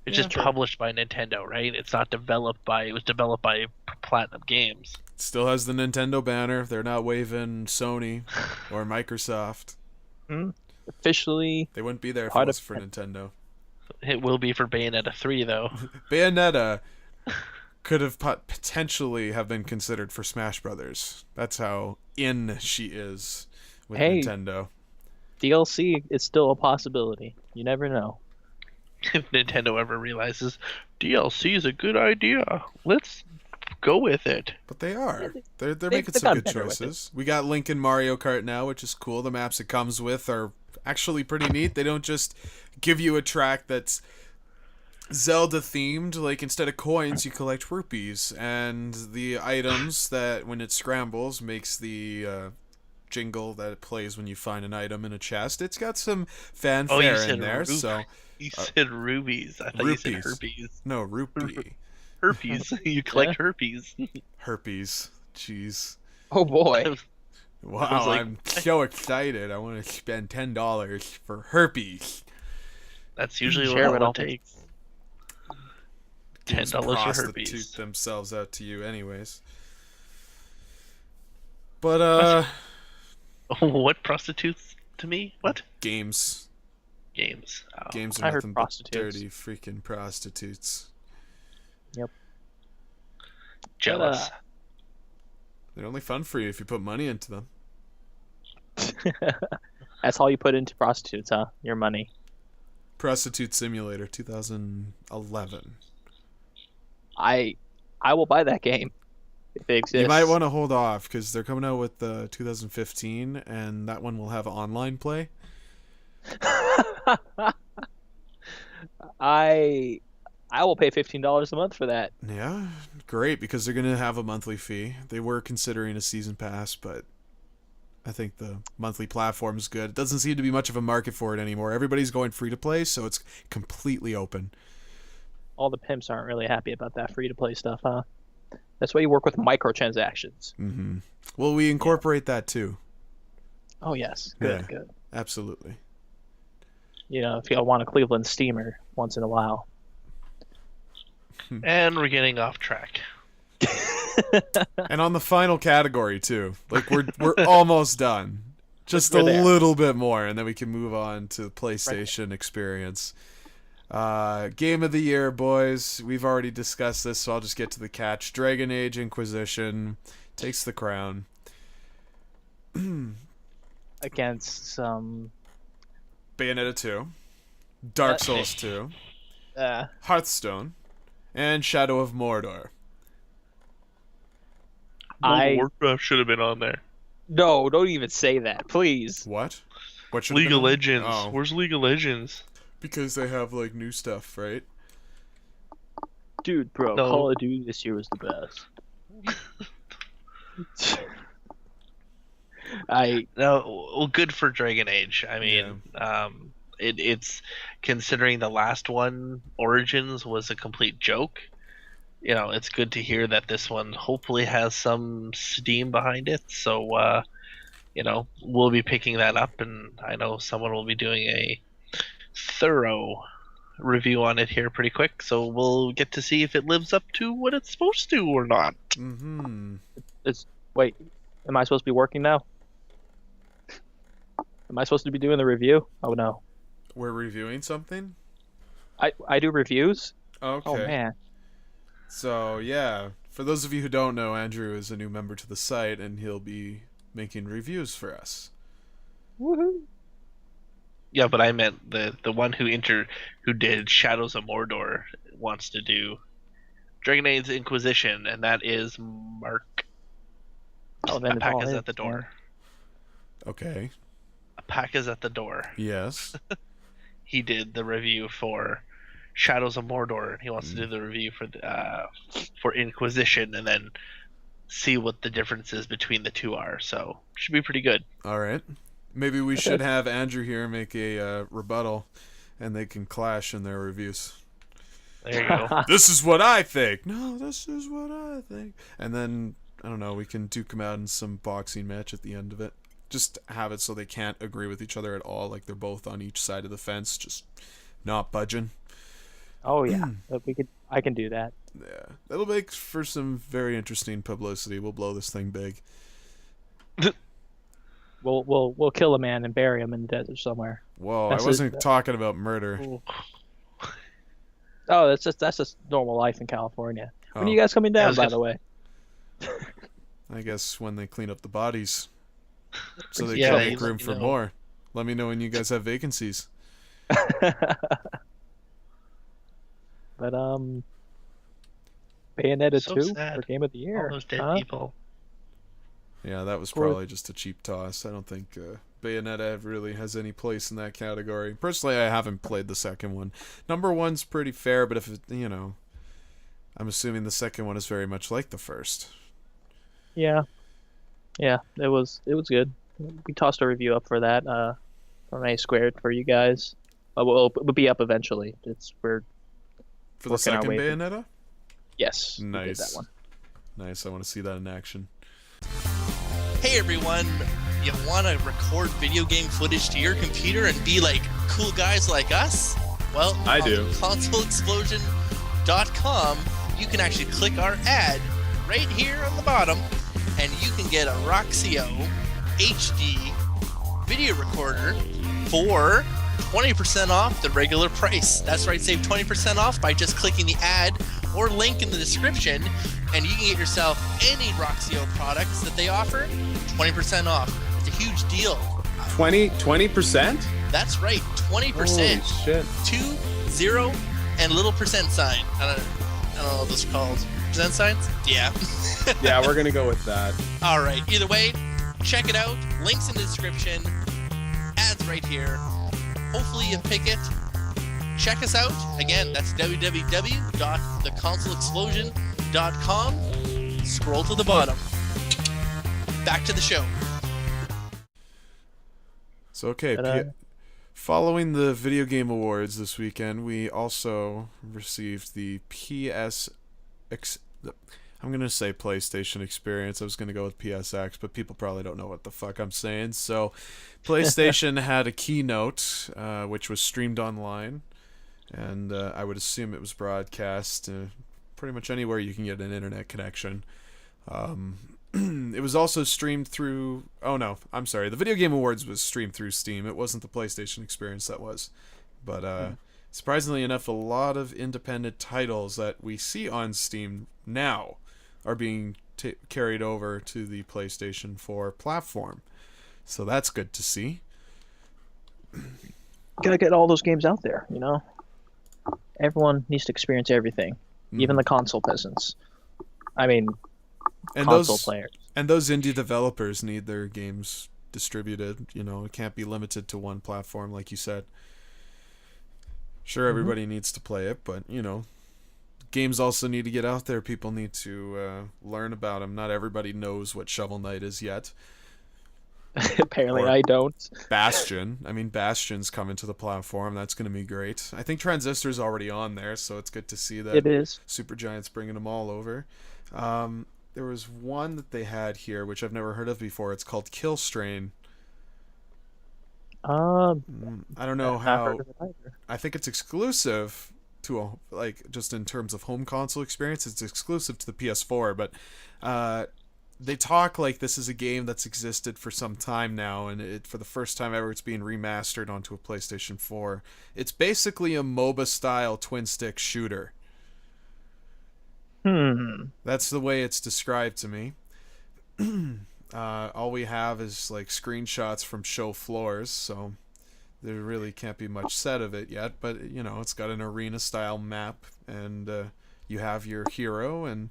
It's Yeah, just true. published by Nintendo, right? It's not developed by. It was developed by Platinum Games. Still has the Nintendo banner. They're not waving Sony or Microsoft. Officially, They wouldn't be there if it Part was of- for Nintendo. It will be for Bayonetta 3, though. Bayonetta could have potentially have been considered for Smash Brothers. That's how in she is with Hey. Nintendo. DLC is still a possibility. You never know. If Nintendo ever realizes DLC is a good idea, let's go with it. But they are. They're they've making some gotten good better with choices. We got Link in Mario Kart now, which is cool. The maps it comes with are actually pretty neat. They don't just give you a track that's Zelda themed. Like, instead of coins, you collect rupees, and the items that when it scrambles makes the jingle that it plays when you find an item in a chest. It's got some fanfare in there. So You said rubies. I thought you said rupees. herpes. no rupee, Herpes. You collect herpes. herpes. Jeez. Oh boy. Wow, like- I'm so excited. I want to spend $10 for herpes. That's usually Share what it it all. takes. Games $10 for prostitute herpes. themselves out to you anyways. But What prostitutes to me? What? games Games. Oh. games I are heard nothing but prostitutes. dirty freaking prostitutes. Jealous. They're only fun for you if you put money into them. That's all you put into prostitutes, huh? Your money. Prostitute Simulator 2011. I will buy that game if it exists. You might want to hold off because they're coming out with 2015, and that one will have online play. I will pay $15 a month for that. Yeah, great, because they're going to have a monthly fee. They were considering a season pass, but I think the monthly platform is good. It doesn't seem to be much of a market for it anymore. Everybody's going free to play, so it's completely open. All the pimps aren't really happy about that free-to-play stuff, huh? That's why you work with microtransactions. Mm-hmm. Well, we incorporate that too. Oh, yes. Good, Yeah. good. Absolutely. You know, if you want a Cleveland steamer once in a while. And we're getting off track. And on the final category too. Like we're almost done. Just a We're there. little bit more, and then we can move on to the PlayStation experience. Game of the year, boys. We've already discussed this, so I'll just get to the catch. Dragon Age Inquisition takes the crown. Against some... Bayonetta 2, Dark Souls 2, Hearthstone, and Shadow of Mordor. I- Warcraft should have been on there. No, don't even say that, please. What? What should League have of been on? Legends. Oh, Where's League of Legends? because they have like new stuff, right? Dude, bro, No. Call of Duty this year was the best. No, well, good for Dragon Age. I mean, it's considering the last one, Origins, was a complete joke. it's good to hear that this one hopefully has some steam behind it. So, we'll be picking that up, and I know someone will be doing a thorough review on it here pretty quick. So we'll get to see if it lives up to what it's supposed to or not. Mm-hmm. Wait, am I supposed to be working now? Am I supposed to be doing the review? Oh no. We're reviewing something? I do reviews? Okay. Oh man. So, yeah, for those of you who don't know, Andrew is a new member to the site, and he'll be making reviews for us. Woohoo. Yeah, but I meant the one who did Shadows of Mordor wants to do Dragon Age Inquisition, and that is Mark. Oh, then A it's pack all is his, at the door. man. Okay. A pack is at the door. Yes. He did the review for Shadows of Mordor, and he wants to do the review for Inquisition, and then see what the differences between the two are. So should be pretty good. All right. Maybe we should have Andrew here make a rebuttal, and they can clash in their reviews. There you go. This is what I think. No, this is what I think. And then, I don't know, we can duke them out in some boxing match at the end of it. Just have it so they can't agree with each other at all. Like they're both on each side of the fence, just not budging. Oh yeah. I can do that. Yeah. That'll make for some very interesting publicity. We'll blow this thing big. We'll kill a man and bury him in the desert somewhere. Whoa, That's I wasn't talking about murder. Ooh. Oh, that's just normal life in California. When are Oh, you guys coming I down, was by gonna- the way? I guess when they clean up the bodies. So they Yeah, can you make let room me for know. more. Let me know when you guys have vacancies. But Bayonetta So 2 sad. for Game of the All Year. those dead huh? people. Yeah, that was Cool. probably just a cheap toss. I don't think Bayonetta really has any place in that category. Personally, I haven't played the second one. Number one's pretty fair, but if it, I'm assuming the second one is very much like the first. Yeah, it was good. We tossed a review up for that from A Squared for you guys. We'll be up eventually. We're For the Working our second way through. Bayonetta? yes, we did Nice. that one. Nice, I want to see that in action. Hey everyone, you want to record video game footage to your computer and be like cool guys like us? Well, I on do. ConsoleXplosion.com, you can actually click our ad right here on the bottom, and you can get a Roxio HD video recorder for 20% off the regular price. That's right, save 20% off by just clicking the ad or link in the description, and you can get yourself any Roxio products that they offer 20% off. It's a huge deal. 20%? That's right, 20%. Holy shit. 20 and little percent sign. I don't know what those are called. Percent signs? Yeah. Yeah, we're gonna go with that. All right. Either way, check it out. Links in the description. Ads right here. Hopefully you pick it. Check us out. Again, that's www.theconsoleexplosion.com. Scroll to the bottom. Back to the show. So, okay, But, following the Video Game Awards this weekend, we also received the I'm going to say PlayStation Experience. I was going to go with PSX, but people probably don't know what the fuck I'm saying. So, PlayStation had a keynote, which was streamed online, and I would assume it was broadcast pretty much anywhere you can get an internet connection. It was also streamed through... Oh, no. I'm sorry. The Video Game Awards was streamed through Steam. It wasn't the PlayStation Experience that was. But surprisingly enough, a lot of independent titles that we see on Steam now are being carried over to the PlayStation 4 platform. So that's good to see. Gotta get all those games out there, you know? Everyone needs to experience everything, even the console peasants. I mean, and console those players. And those indie developers need their games distributed. It can't be limited to one platform, like you said. Sure, everybody needs to play it, but, games also need to get out there. People need to learn about them. Not everybody knows what Shovel Knight is yet. Apparently, Or- I don't. Bastion. I mean, Bastion's coming to the platform. That's going to be great. I think Transistor's already on there, so it's good to see that It is. Supergiant's bringing them all over. There was one that they had here, which I've never heard of before. It's called Kill Strain. I don't know Not how. heard of it either. I think it's exclusive to just in terms of home console experience. It's exclusive to the PS4, but they talk like this is a game that's existed for some time now, and for the first time ever, it's being remastered onto a PlayStation 4. It's basically a MOBA style twin stick shooter. That's the way it's described to me. All we have is like screenshots from show floors, so there really can't be much said of it yet. But it's got an arena style map, and you have your hero, and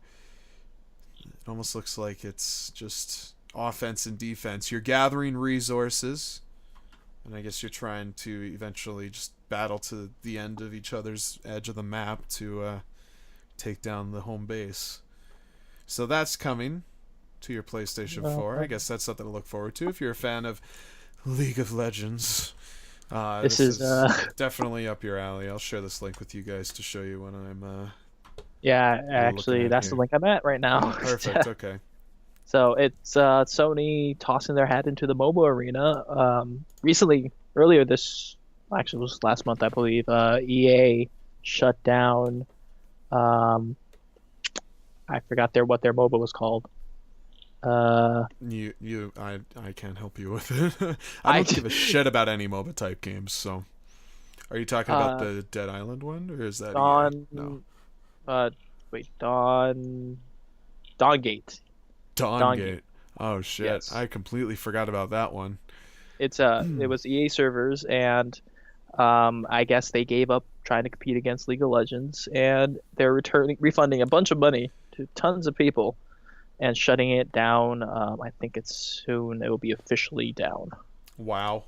it almost looks like it's just offense and defense. You're gathering resources, and I guess you're trying to eventually just battle to the end of each other's edge of the map to take down the home base. So that's coming to your PlayStation 4. I guess that's something to look forward to if you're a fan of League of Legends. This is definitely up your alley. I'll share this link with you guys to show you when I'm yeah, looking actually, at that's here. the link I'm at right now. perfect. Okay. So it's Sony tossing their hat into the mobile arena. Recently, earlier actually it was last month, I believe, EA shut down. I forgot what their MOBA was called. I can't help you with it. I don't give a shit about any MOBA type games. So, are you talking about the Dead Island one, or is that Dawn? No. Dawngate. Dawngate. Oh shit! Yes. I completely forgot about that one. It was EA servers, and I guess they gave up trying to compete against League of Legends, and they're refunding a bunch of money to tons of people, and shutting it down. I think it will be officially down. Wow.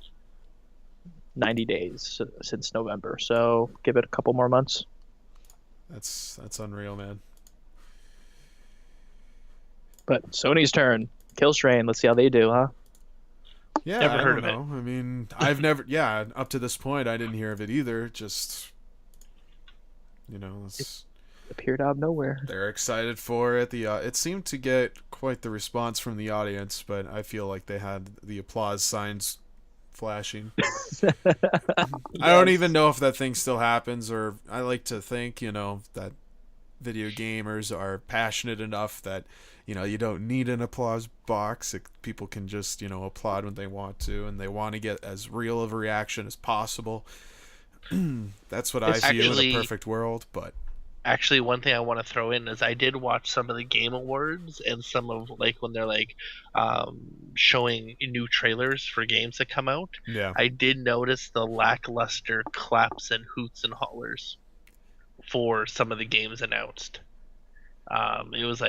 90 days since November, so give it a couple more months. That's unreal, man. But Sony's turn. Killstrain. Let's see how they do, huh? Yeah, Never I heard don't of it. know. I mean, I've never. Yeah, up to this point, I didn't hear of it either. Just, Appeared out of nowhere. they're excited for it. It seemed to get quite the response from the audience, but I feel like they had the applause signs flashing. I don't even know if that thing still happens, or I like to think, that video gamers are passionate enough that, you don't need an applause box. People can just, applaud when they want to, and they want to get as real of a reaction as possible. That's what I It's view in actually- a perfect world, but Actually, one thing I want to throw in is I did watch some of the Game Awards and some of when they're showing new trailers for games that come out. yeah. I did notice the lackluster claps and hoots and hollers for some of the games announced. It was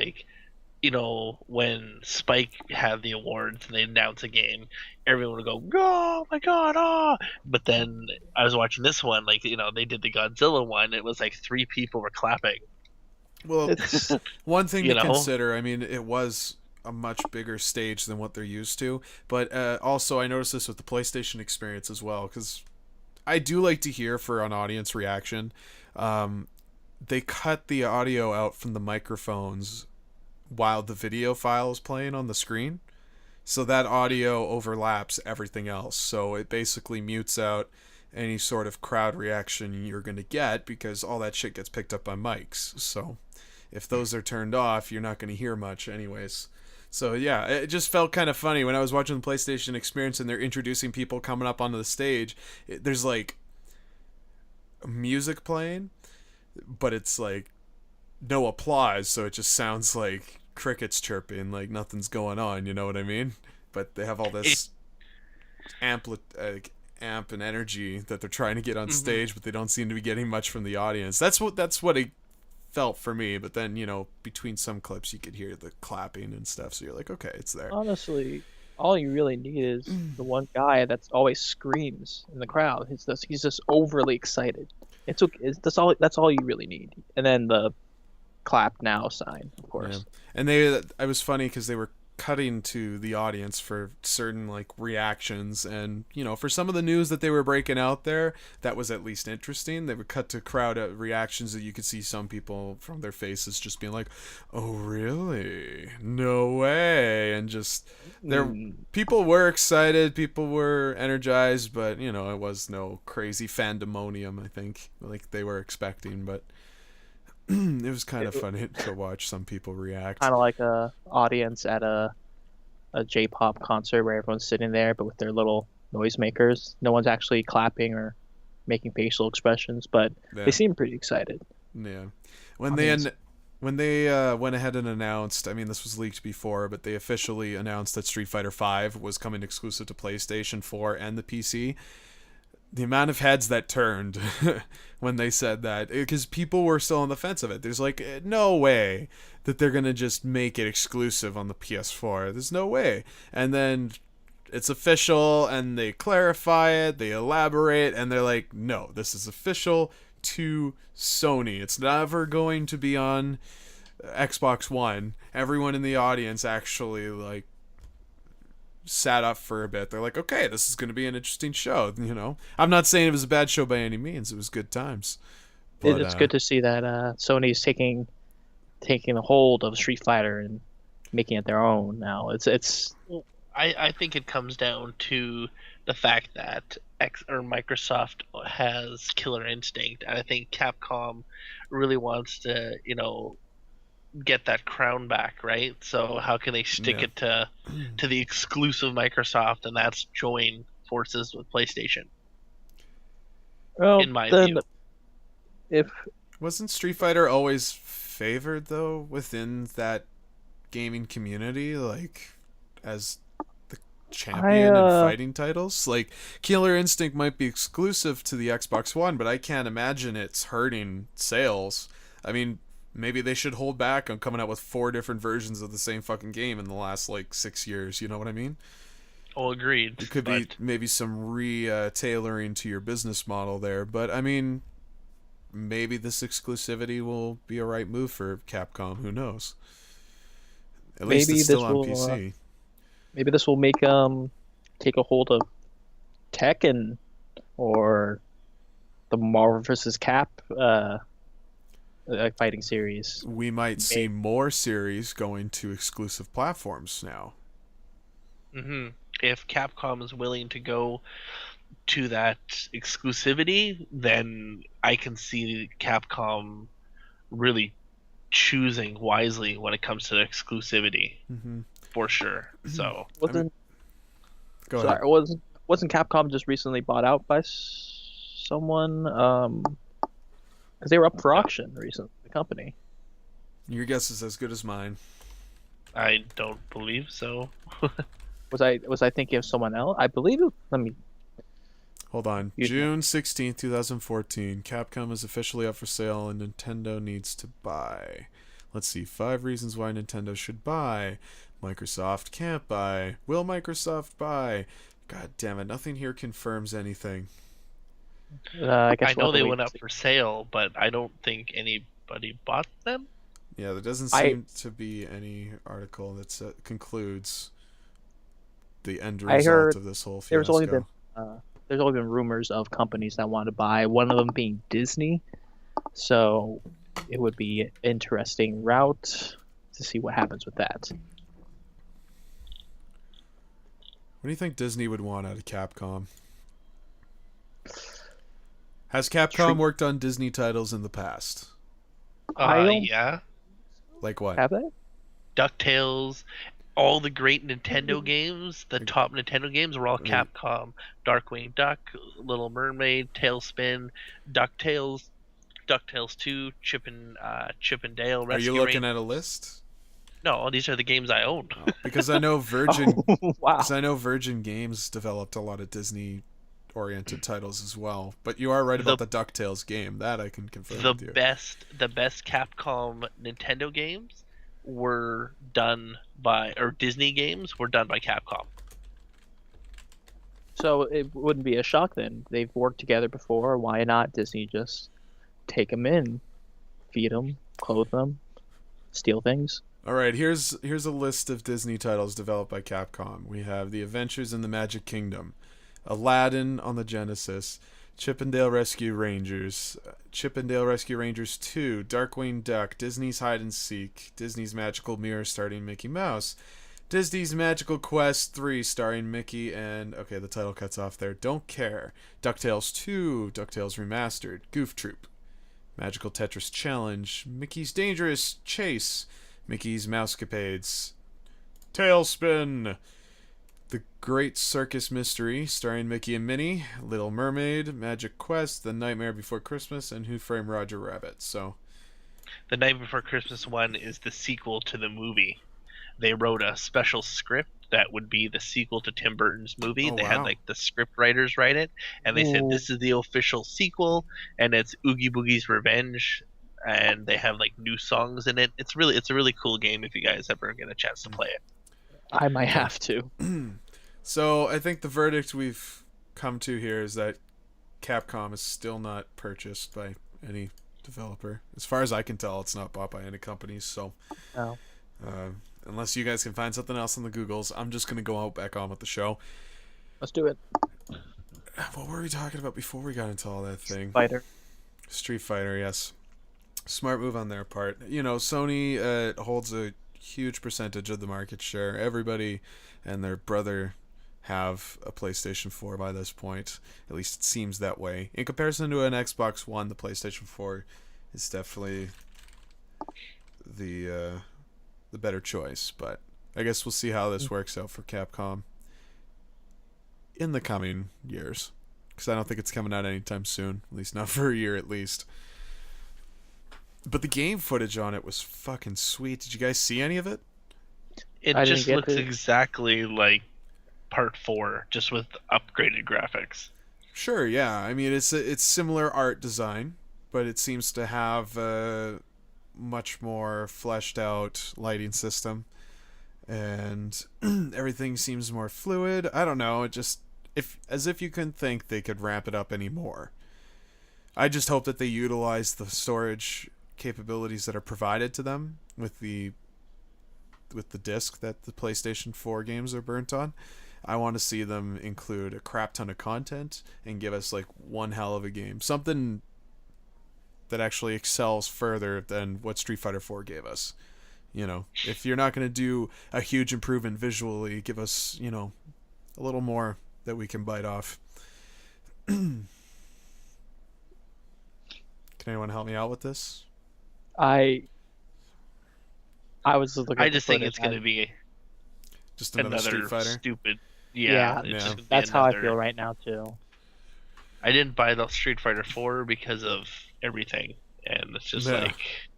when Spike had the awards and they announce a game, everyone would go, "Oh my god!" Ah! But then I was watching this one, they did the Godzilla one. It was like 3 people were clapping. Well, It's one thing You to know? consider, I mean, it was a much bigger stage than what they're used to, but also I noticed this with the PlayStation experience as well, because I do like to hear for an audience reaction. They cut the audio out from the microphones while the video file is playing on the screen, so that audio overlaps everything else, so it basically mutes out any sort of crowd reaction you're going to get, because all that shit gets picked up by mics. So if those are turned off, you're not going to hear much anyways. So yeah, it just felt kind of funny when I was watching the PlayStation experience and they're introducing people coming up onto the stage. There's music playing, but it's no applause, so it just sounds like crickets chirping, like nothing's going on, you know what I mean? But they have all this amp and energy that they're trying to get on stage, but they don't seem to be getting much from the audience. That's what it felt for me. But then, between some clips you could hear the clapping and stuff, so you're like, okay, it's there. honestly, all you really need is the one guy that's always screams in the crowd. He's just overly excited. It's okay. That's all you really need. And then the clap now sign, of course. Yeah. And I was funny because they were cutting to the audience for certain like reactions, and for some of the news that they were breaking out there, that was at least interesting. They would cut to crowd reactions that you could see some people from their faces just being like, "Oh really? No way!" And just people were excited, people were energized, but it was no crazy fandemonium, I think, like they were expecting, but. It was kind of funny to watch some people react. Kind of like a audience at a J-pop concert where everyone's sitting there, but with their little noisemakers. No one's actually clapping or making facial expressions, but Yeah. they seem pretty excited. Yeah. When they went ahead and announced, I mean, this was leaked before, but they officially announced that Street Fighter V was coming exclusive to PlayStation 4 and the PC. The amount of heads that turned when they said that, because people were still on the fence of it. There's like no way that they're gonna just make it exclusive on the PS4. There's no way. And then it's official, and they clarify it, they elaborate, and they're like, no, this is official to Sony. It's never going to be on Xbox One. Everyone in the audience actually like sat up for a bit. They're like, okay, this is going to be an interesting show. I'm not saying it was a bad show by any means. It was good times. But, It's good to see that Sony's taking a hold of Street Fighter and making it their own now. It's I think it comes down to the fact that Microsoft has Killer Instinct, and I think Capcom really wants to, get that crown back, right? So how can they stick it to the exclusive Microsoft, and that's join forces with PlayStation? well, In my then view. if wasn't Street Fighter always favored though within that gaming community, like as the champion in fighting titles? Like Killer Instinct might be exclusive to the Xbox One, but I can't imagine it's hurting sales. I mean, maybe they should hold back on coming out with 4 different versions of the same fucking game in the last like 6 years. You know what I mean? Oh, agreed. It could be maybe some tailoring to your business model there, but I mean, maybe this exclusivity will be a right move for Capcom. Who knows? At least Maybe it's still this on will, PC. maybe this will make take a hold of Tekken or the Marvel vs. Cap fighting series. We might see more series going to exclusive platforms now. If Capcom is willing to go to that exclusivity, then I can see Capcom really choosing wisely when it comes to exclusivity, for sure. So Wasn't Go ahead. wasn't Capcom just recently bought out by someone? Because they were up for auction recently. The company. Your guess is as good as mine. I don't believe so. Was I thinking of someone else? I believe it. Let me. Hold on. You- June 16th, 2014. Capcom is officially up for sale and Nintendo needs to buy. Let's see. 5 reasons why Nintendo should buy. Microsoft can't buy. Will Microsoft buy? God damn it. Nothing here confirms anything. I guess I we'll know have to they wait went and up see. for sale, but I don't think anybody bought them. Yeah, there doesn't I- seem to be any article that concludes the end I result heard of this whole fiasco. There's only been rumors of companies that want to buy. One of them being Disney. So it would be an interesting route to see what happens with that. What do you think Disney would want out of Capcom? Has Capcom worked on Disney titles in the past? I don't- Yeah. Like what? Have they? DuckTales, all the great Nintendo games, the top Nintendo games were all Capcom. Darkwing Duck, Little Mermaid, Tailspin, DuckTales, DuckTales 2, Chip and Dale Are Rescue you looking Rangers. at a list? No, these are the games I own. Because I know Virgin Wow. Because I know Virgin Games developed a lot of Disney-oriented titles as well. But you are right about the DuckTales game. That I can confirm The with you. best Capcom Nintendo games were done by, or Disney games were done by Capcom. So it wouldn't be a shock then. They've worked together before. Why not Disney just take them in, feed them, clothe them, steal things? All right, here's a list of Disney titles developed by Capcom. We have The Adventures in the Magic Kingdom, Aladdin on the Genesis, Chip 'n Dale Rescue Rangers, Chip 'n Dale Rescue Rangers 2, Darkwing Duck, Disney's Hide and Seek, Disney's Magical Mirror starring Mickey Mouse, Disney's Magical Quest 3 starring Mickey and, okay, the title cuts off there, Don't Care, DuckTales 2, DuckTales Remastered, Goof Troop, Magical Tetris Challenge, Mickey's Dangerous Chase, Mickey's Mousecapades, Tailspin, The Great Circus Mystery, starring Mickey and Minnie, Little Mermaid, Magic Quest, The Nightmare Before Christmas, and Who Framed Roger Rabbit. So, The Night Before Christmas one is the sequel to the movie. They wrote a special script that would be the sequel to Tim Burton's movie. Oh, they had wow. like the script writers write it, and they said Ooh. this is the official sequel, and it's Oogie Boogie's Revenge, and they have like new songs in it. It's a really cool game if you guys ever get a chance to play it. I might have to. so I think the verdict we've come to here is that Capcom is still not purchased by any developer. As far as I can tell, it's not bought by any companies. So, No. unless you guys can find something else on the Googles, I'm just gonna go out back on with the show. Let's do it. What were we talking about before we got into all that thing? Fighter. Street Fighter, yes. Smart move on their part. You know, Sony holds a huge percentage of the market share. Everybody and their brother have a PlayStation 4 by this point. At least it seems that way. In comparison to an Xbox One, the PlayStation 4 is definitely the better choice. But I guess we'll see how this works out for Capcom in the coming years. Because I don't think it's coming out anytime soon. At least not for a year at least. But the game footage on it was fucking sweet. Did you guys see any of it? It I didn't just get looks to. exactly like Part 4, just with upgraded graphics. Sure, yeah. I mean, it's similar art design, but it seems to have a much more fleshed out lighting system, and everything seems more fluid. I don't know. It just as if you couldn't think they could ramp it up anymore. I just hope that they utilize the storage capabilities that are provided to them with the disc that the PlayStation 4 games are burnt on. I want to see them include a crap ton of content and give us like one hell of a game. Something that actually excels further than what Street Fighter 4 gave us. You know, if you're not going to do a huge improvement visually, give us, you know, a little more that we can bite off. Can anyone help me out with this? I was just looking. I at the just think footage. it's going to be Just another Street Fighter? stupid. Yeah, it's Yeah. just gonna be That's how I another- feel right now too. I didn't buy the Street Fighter 4 because of everything, and it's just Yeah. like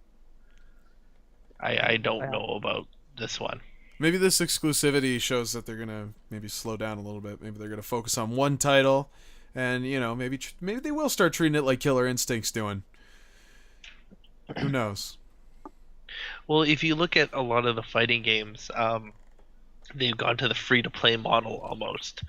I don't Yeah. know about this one. Maybe this exclusivity shows that they're gonna maybe slow down a little bit. Maybe they're gonna focus on one title, and you know, maybe they will start treating it like Killer Instinct's doing. Who knows? Well, if you look at a lot of the fighting games, they've gone to the free-to-play model almost.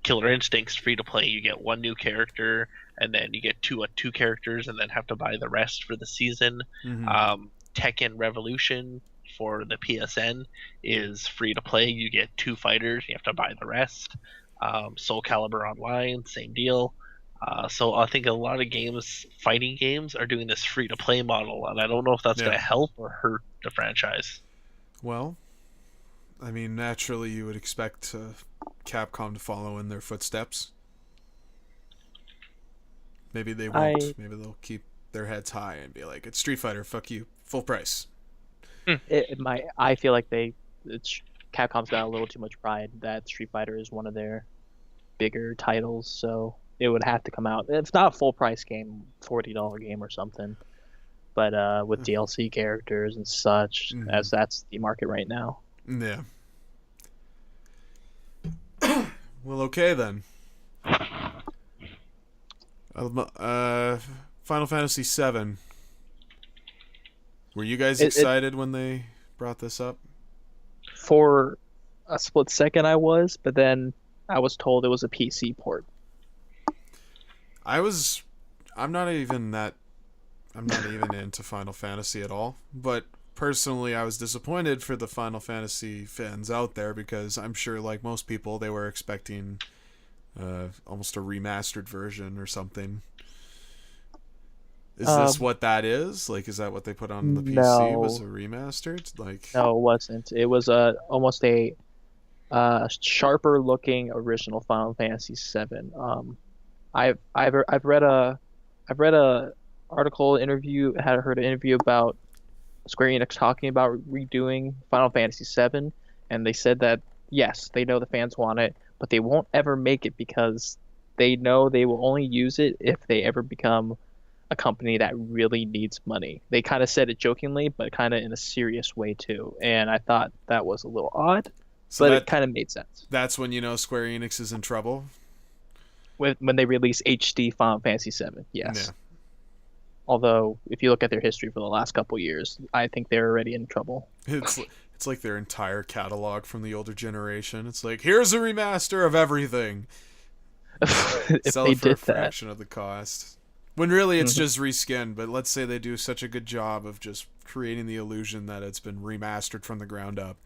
Killer Instinct's free-to-play. You get one new character, and then you get two characters, and then have to buy the rest for the season. Mhm. Tekken Revolution for the PSN is free-to-play. You get 2 fighters. You have to buy the rest. Soul Calibur Online, same deal. So I think a lot of fighting games, are doing this free-to-play model, and I don't know if that's Yeah. going to help or hurt the franchise. Well, I mean, naturally, you would expect Capcom to follow in their footsteps. Maybe they won't. Maybe they'll keep their heads high and be like, "It's Street Fighter. Fuck you. Full price." I feel like Capcom's got a little too much pride that Street Fighter is one of their bigger titles, so it would have to come out. It's not a full price game, $40 game or something, but with DLC characters and such, Mhm. as that's the market right now. Yeah. Well, okay then. Final Fantasy VII. Were you guys excited when they brought this up? For a split second, I was, but then I was told it was a PC port. I'm not even into Final Fantasy at all, but personally, I was disappointed for the Final Fantasy fans out there because I'm sure, like most people, they were expecting almost a remastered version or something. Is this what that is? Like, is that what they put on the PC? Was a remastered? Like, No, it wasn't. It was almost a sharper looking original Final Fantasy VII. I've read a article interview had heard an interview about Square Enix talking about redoing Final Fantasy VII, and they said that yes, they know the fans want it, but they won't ever make it because they know they will only use it if they ever become a company that really needs money. They kind of said it jokingly, but kind of in a serious way too. And I thought that was a little odd, but it kind of made sense. That's when you know Square Enix is in trouble. When they release HD Final Fantasy VII, yes. Yeah. Although, if you look at their history for the last couple years, I think they're already in trouble. It's like their entire catalog from the older generation. It's like, here's a remaster of everything. If Sell they it for a did that. fraction of the cost. When really it's just reskinned, but let's say they do such a good job of just creating the illusion that it's been remastered from the ground up.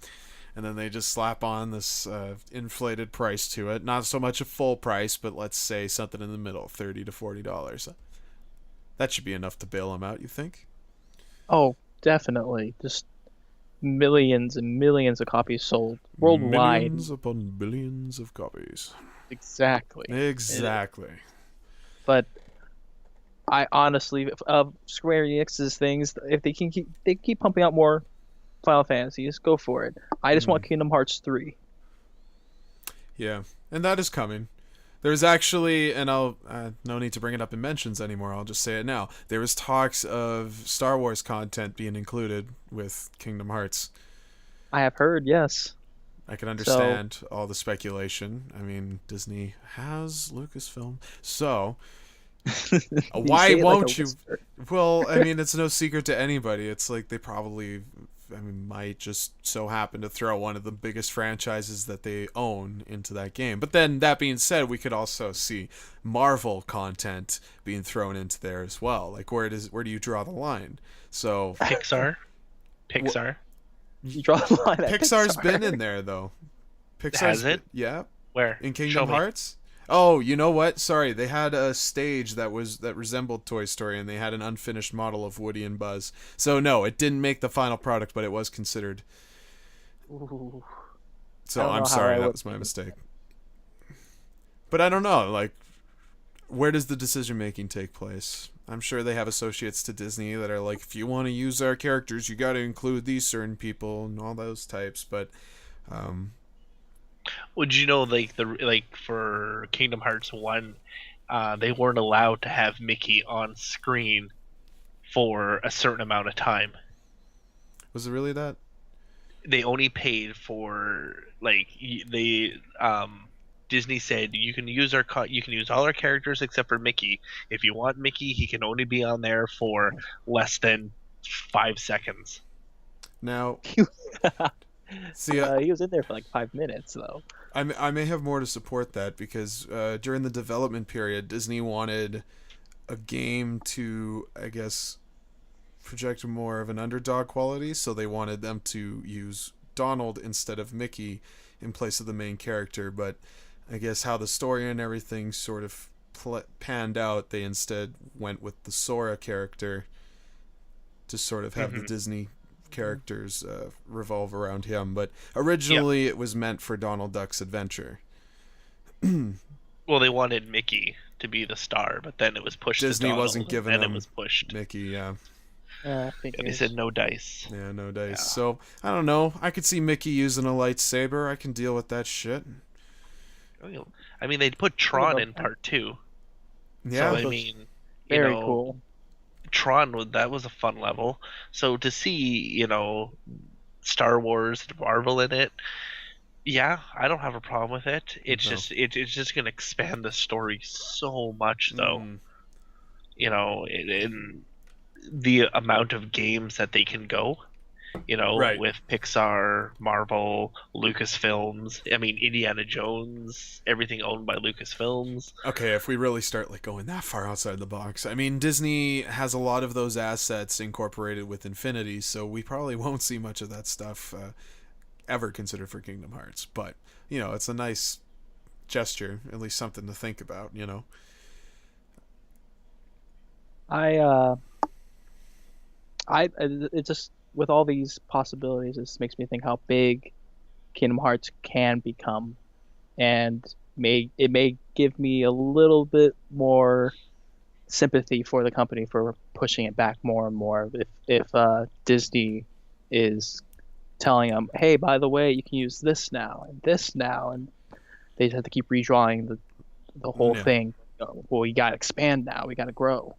And then they just slap on this inflated price to it. Not so much a full price, but let's say something in the middle, $30 to $40. That should be enough to bail them out, you think? Oh, definitely. Just millions and millions of copies sold worldwide. Millions upon billions of copies. Exactly. Exactly. But I honestly, Square Enix's things, if they keep pumping out more Final Fantasies, go for it. I just want Kingdom Hearts 3. Yeah, and that is coming. There's actually, and I'll no need to bring it up in mentions anymore. I'll just say it now. There was talks of Star Wars content being included with Kingdom Hearts. I have heard, yes. I can understand all the speculation. I mean, Disney has Lucasfilm, so why won't you? Well, I mean, it's no secret to anybody. It's like they probably, might just so happen to throw one of the biggest franchises that they own into that game. But then, that being said, we could also see Marvel content being thrown into there as well. Like, where do you draw the line? So Pixar. You draw the line at Pixar's Pixar. been in there though. Has it? Yeah. Where? In Show Kingdom me. Hearts? Oh, you know what? Sorry, they had a stage that resembled Toy Story, and they had an unfinished model of Woody and Buzz. So no, it didn't make the final product, but it was considered. Ooh. So I I'm don't know how sorry, I that would- was my mistake. But I don't know, like, where does the decision making take place? I'm sure they have associates to Disney that are like, if you want to use our characters, you got to include these certain people and all those types. But Would you know, like for Kingdom Hearts 1, they weren't allowed to have Mickey on screen for a certain amount of time. was it really that? They only paid for Disney said you can use all our characters except for Mickey. If you want Mickey, he can only be on there for less than 5 seconds. Now, see, He was in there for like 5 minutes, though. I may have more to support that because during the development period, Disney wanted a game to, I guess, project more of an underdog quality, so they wanted them to use Donald instead of Mickey in place of the main character. But I guess how the story and everything sort of panned out, they instead went with the Sora character to sort of have the Disney characters revolve around him. But originally it was meant for Donald Duck's adventure. Well, they wanted Mickey to be the star, but then it was pushed Disney to Donald, wasn't giving and them it was pushed. Mickey, yeah. I think And they said no dice. Yeah, no dice. Yeah. So, I don't know. I could see Mickey using a lightsaber. I can deal with that shit. I mean, they put Tron in part 2. Yeah. So, I mean, very cool. Tron, that was a fun level. So to see, Star Wars, Marvel in it, yeah, I don't have a problem with it. It's No. it's just gonna expand the story so much, though. In the amount of games that they can go. Right. with Pixar, Marvel, Lucasfilms. I mean, Indiana Jones, everything owned by Lucasfilms. Okay, if we really start like going that far outside the box, I mean, Disney has a lot of those assets incorporated with Infinity, so we probably won't see much of that stuff ever considered for Kingdom Hearts. But it's a nice gesture, at least something to think about. It just with all these possibilities, it just makes me think how big Kingdom Hearts can become, and it may give me a little bit more sympathy for the company for pushing it back more and more. If Disney is telling them, hey, by the way, you can use this now, and they just have to keep redrawing the whole Yeah. thing. Well, we got to expand now. We got to grow.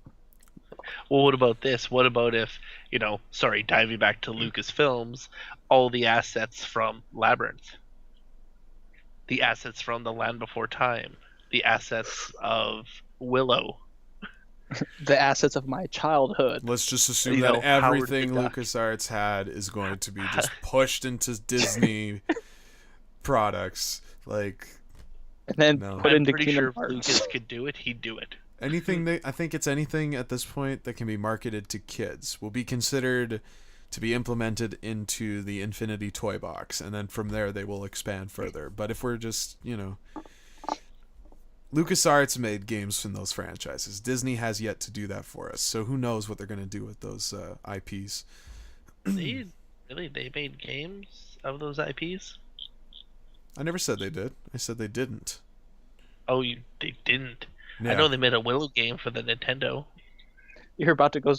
Well, what about this? What about if, diving back to Lucasfilms, all the assets from Labyrinth, the assets from The Land Before Time, the assets of Willow. The assets of my childhood. Let's just assume You that know, Howard everything the Duck. LucasArts had is going to be just pushed into Disney products. Like And then No. put I'm into pretty Kingdom sure if Hearts. Lucas could do it, he'd do it. I think it's anything at this point that can be marketed to kids will be considered to be implemented into the Infinity toy box, and then from there they will expand further. But if we're just, LucasArts made games from those franchises. Disney has yet to do that for us, so who knows what they're going to do with those IPs. They made games of those IPs? I never said they did. I said they didn't. Oh, they didn't. Yeah. I know they made a Willow game for the Nintendo. You were about to go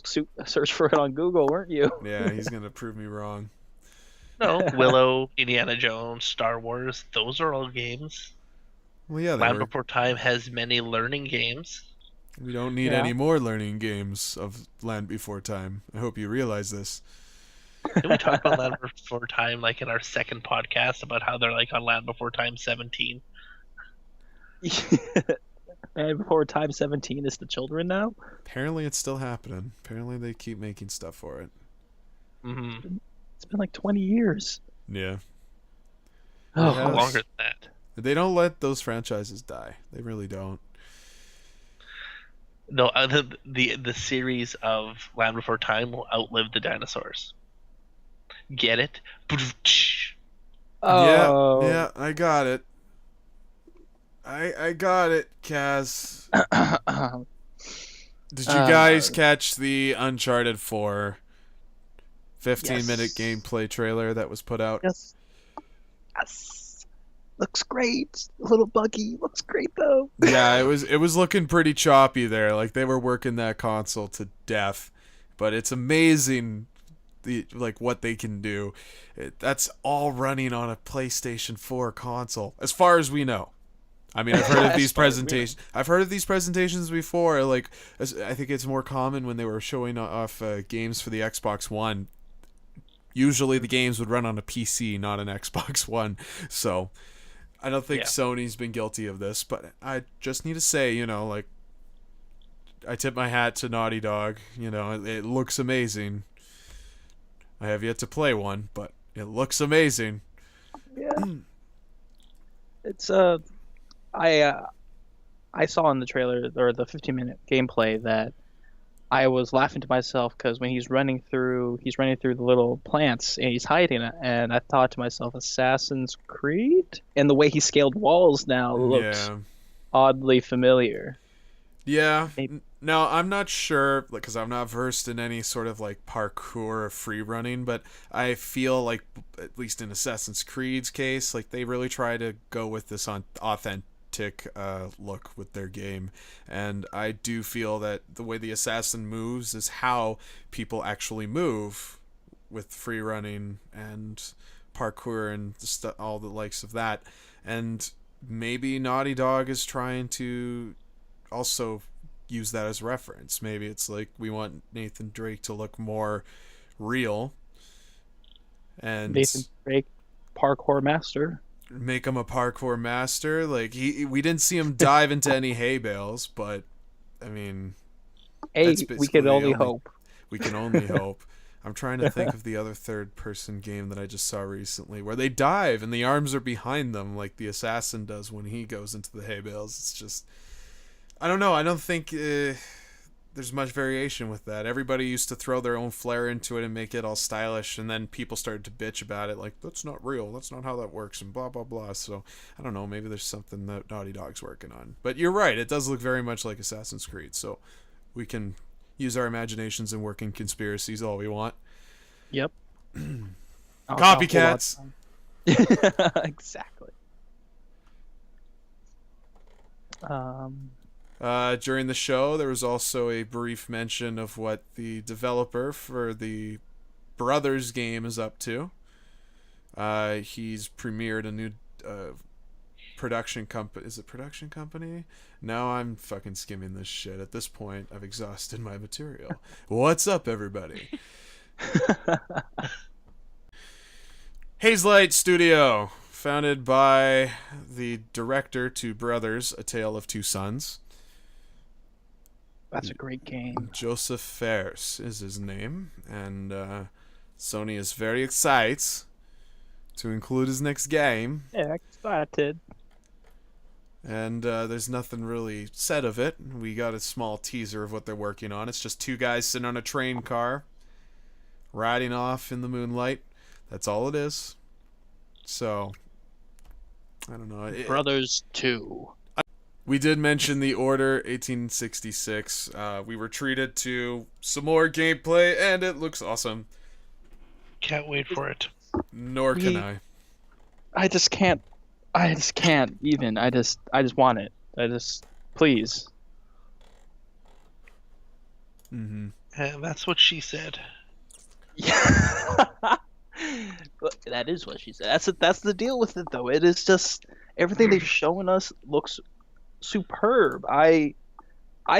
search for it on Google, weren't you? Yeah, he's going to prove me wrong. No, Willow, Indiana Jones, Star Wars, those are all games. Well, yeah, Land Before Time has many learning games. we don't need Yeah. any more learning games of Land Before Time. I hope you realize this. Did we talk about Land Before Time like in our second podcast about how they're like on Land Before Time 17? And before Time 17 is the children now? Apparently it's still happening. Apparently they keep making stuff for it. Mm-hmm. It's been like 20 years. Yeah. Oh, Yeah. Longer than that. They don't let those franchises die. They really don't. No, the series of Land Before Time will outlive the dinosaurs. Get it? Oh. Yeah, I got it. I got it, Kaz. Did you guys catch the Uncharted 4 15-minute Yes. gameplay trailer that was put out? Yes. Yes. Looks great. A little buggy. Looks great though. Yeah, it was looking pretty choppy there. Like they were working that console to death. But it's amazing what they can do. That's all running on a PlayStation 4 console as far as we know. I mean, I've heard of these presentations. I've heard of these presentations before. Like, I think it's more common when they were showing off games for the Xbox One. Usually, the games would run on a PC, not an Xbox One. So, I don't think Sony's been guilty of this. But I just need to say, I tip my hat to Naughty Dog. It looks amazing. I have yet to play one, but it looks amazing. Yeah. It's I saw in the trailer or the 15-minute gameplay that I was laughing to myself because when he's running through the little plants and he's hiding it, and I thought to myself, Assassin's Creed, and the way he scaled walls now looks oddly familiar. Yeah. Maybe. No, I'm not sure because I'm not versed in any sort of like parkour or free running, but I feel like at least in Assassin's Creed's case, like they really try to go with this on authentic look with their game, and I do feel that the way the assassin moves is how people actually move with free running and parkour and all the likes of that. And maybe Naughty Dog is trying to also use that as reference. Maybe it's like we want Nathan Drake to look more real and Nathan Drake, parkour master. make him a parkour master. Like we didn't see him dive into any hay bales, but I mean, Hey, that's we basically can the only hope. we can only hope. I'm trying to think of the other third-person game that I just saw recently where they dive and the arms are behind them like the assassin does when he goes into the hay bales. It's just... I don't know. I don't think there's much variation with that. Everybody used to throw their own flair into it and make it all stylish, and then people started to bitch about it like, that's not real. That's not how that works, and blah, blah, blah. So, I don't know. Maybe there's something that Naughty Dog's working on. But you're right. It does look very much like Assassin's Creed, so we can use our imaginations and work in conspiracies all we want. Yep. Copycats. Exactly. During the show, there was also a brief mention of what the developer for the Brothers game is up to. He's premiered a new production company. Is it production company? Now I'm fucking skimming this shit. At this point, I've exhausted my material. What's up, everybody? Hazelight Studio, founded by the director to Brothers, A Tale of Two Sons. That's a great game. Joseph Fares is his name, and Sony is very excited to include his next game. Yeah, excited. And there's nothing really said of it. We got a small teaser of what they're working on. It's just two guys sitting on a train car, riding off in the moonlight. That's all it is. So, I don't know. Brothers 2. We did mention the Order 1866. We were treated to some more gameplay, and it looks awesome. Can't wait for it. Nor can I. I just can't even. I just want it. Please. Mm-hmm. And that's what she said. Yeah. That is what she said. That's the deal with it, though. It is just everything they've shown us looks superb. I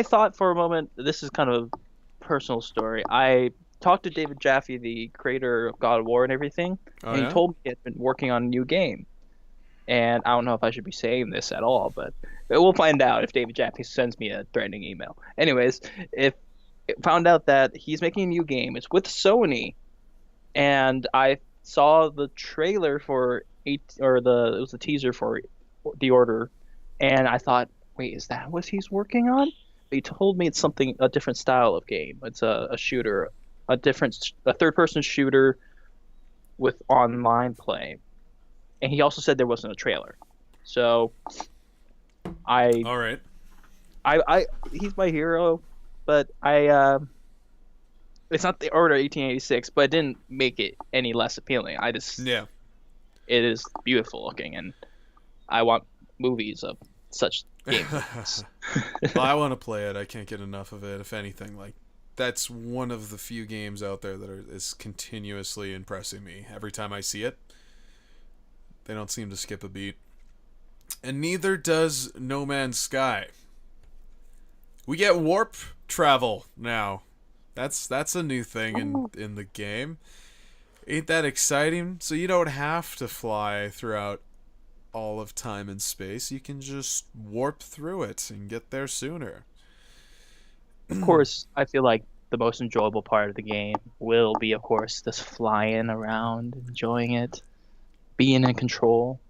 thought for a moment, this is kind of a personal story. I talked to David Jaffe, the creator of God of War and everything, and he told me he had been working on a new game. And I don't know if I should be saying this at all, but we'll find out if David Jaffe sends me a threatening email. Anyways, if it found out that he's making a new game, it's with Sony, and I saw the trailer for it was the teaser for The Order, and I thought, wait, is that what he's working on? But he told me it's a different style of game. It's a shooter, a third-person shooter with online play. And he also said there wasn't a trailer. So, All right. he's my hero, but it's not the Order 1886, but it didn't make it any less appealing. Yeah. It is beautiful looking, and I want movies of such games. Well, I want to play it. I can't get enough of it. If anything, like that's one of the few games out there that is continuously impressing me. Every time I see it, they don't seem to skip a beat. And neither does No Man's Sky. We get warp travel now. That's a new thing in the game. Ain't that exciting? So you don't have to fly throughout all of time and space. You can just warp through it and get there sooner. Of course, I feel like the most enjoyable part of the game will be, of course, just flying around, enjoying it, being in control,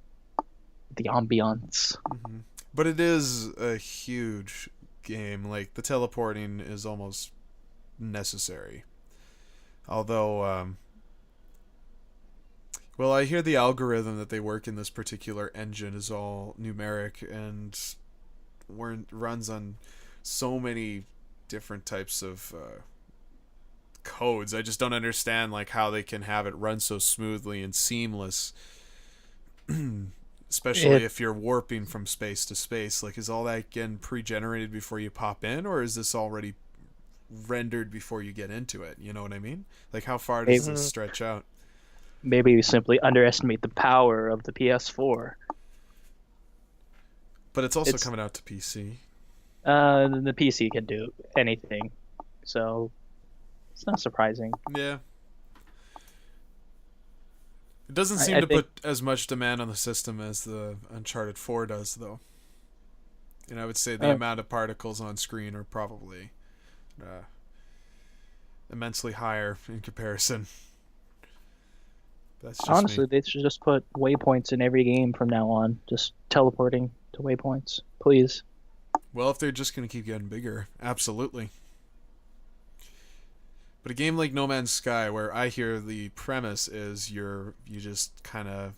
the ambiance. Mm-hmm. But it is a huge game. Like, the teleporting is almost necessary. Although, well, I hear the algorithm that they work in this particular engine is all numeric and runs on so many different types of codes. I just don't understand like how they can have it run so smoothly and seamless. Especially if you're warping from space to space. Like, is all that again pre-generated before you pop in, or is this already rendered before you get into it? You know what I mean? Like, how far does this stretch out? Maybe you simply underestimate the power of the PS4. But it's also coming out to PC. The PC can do anything, so it's not surprising. Yeah. It doesn't seem to put as much demand on the system as the Uncharted 4 does, though. And I would say the amount of particles on screen are probably immensely higher in comparison. That's just Honestly, me. they should just put waypoints in every game from now on. Just teleporting to waypoints, please. Well, if they're just going to keep getting bigger, absolutely. But a game like No Man's Sky, where I hear the premise is you just kind of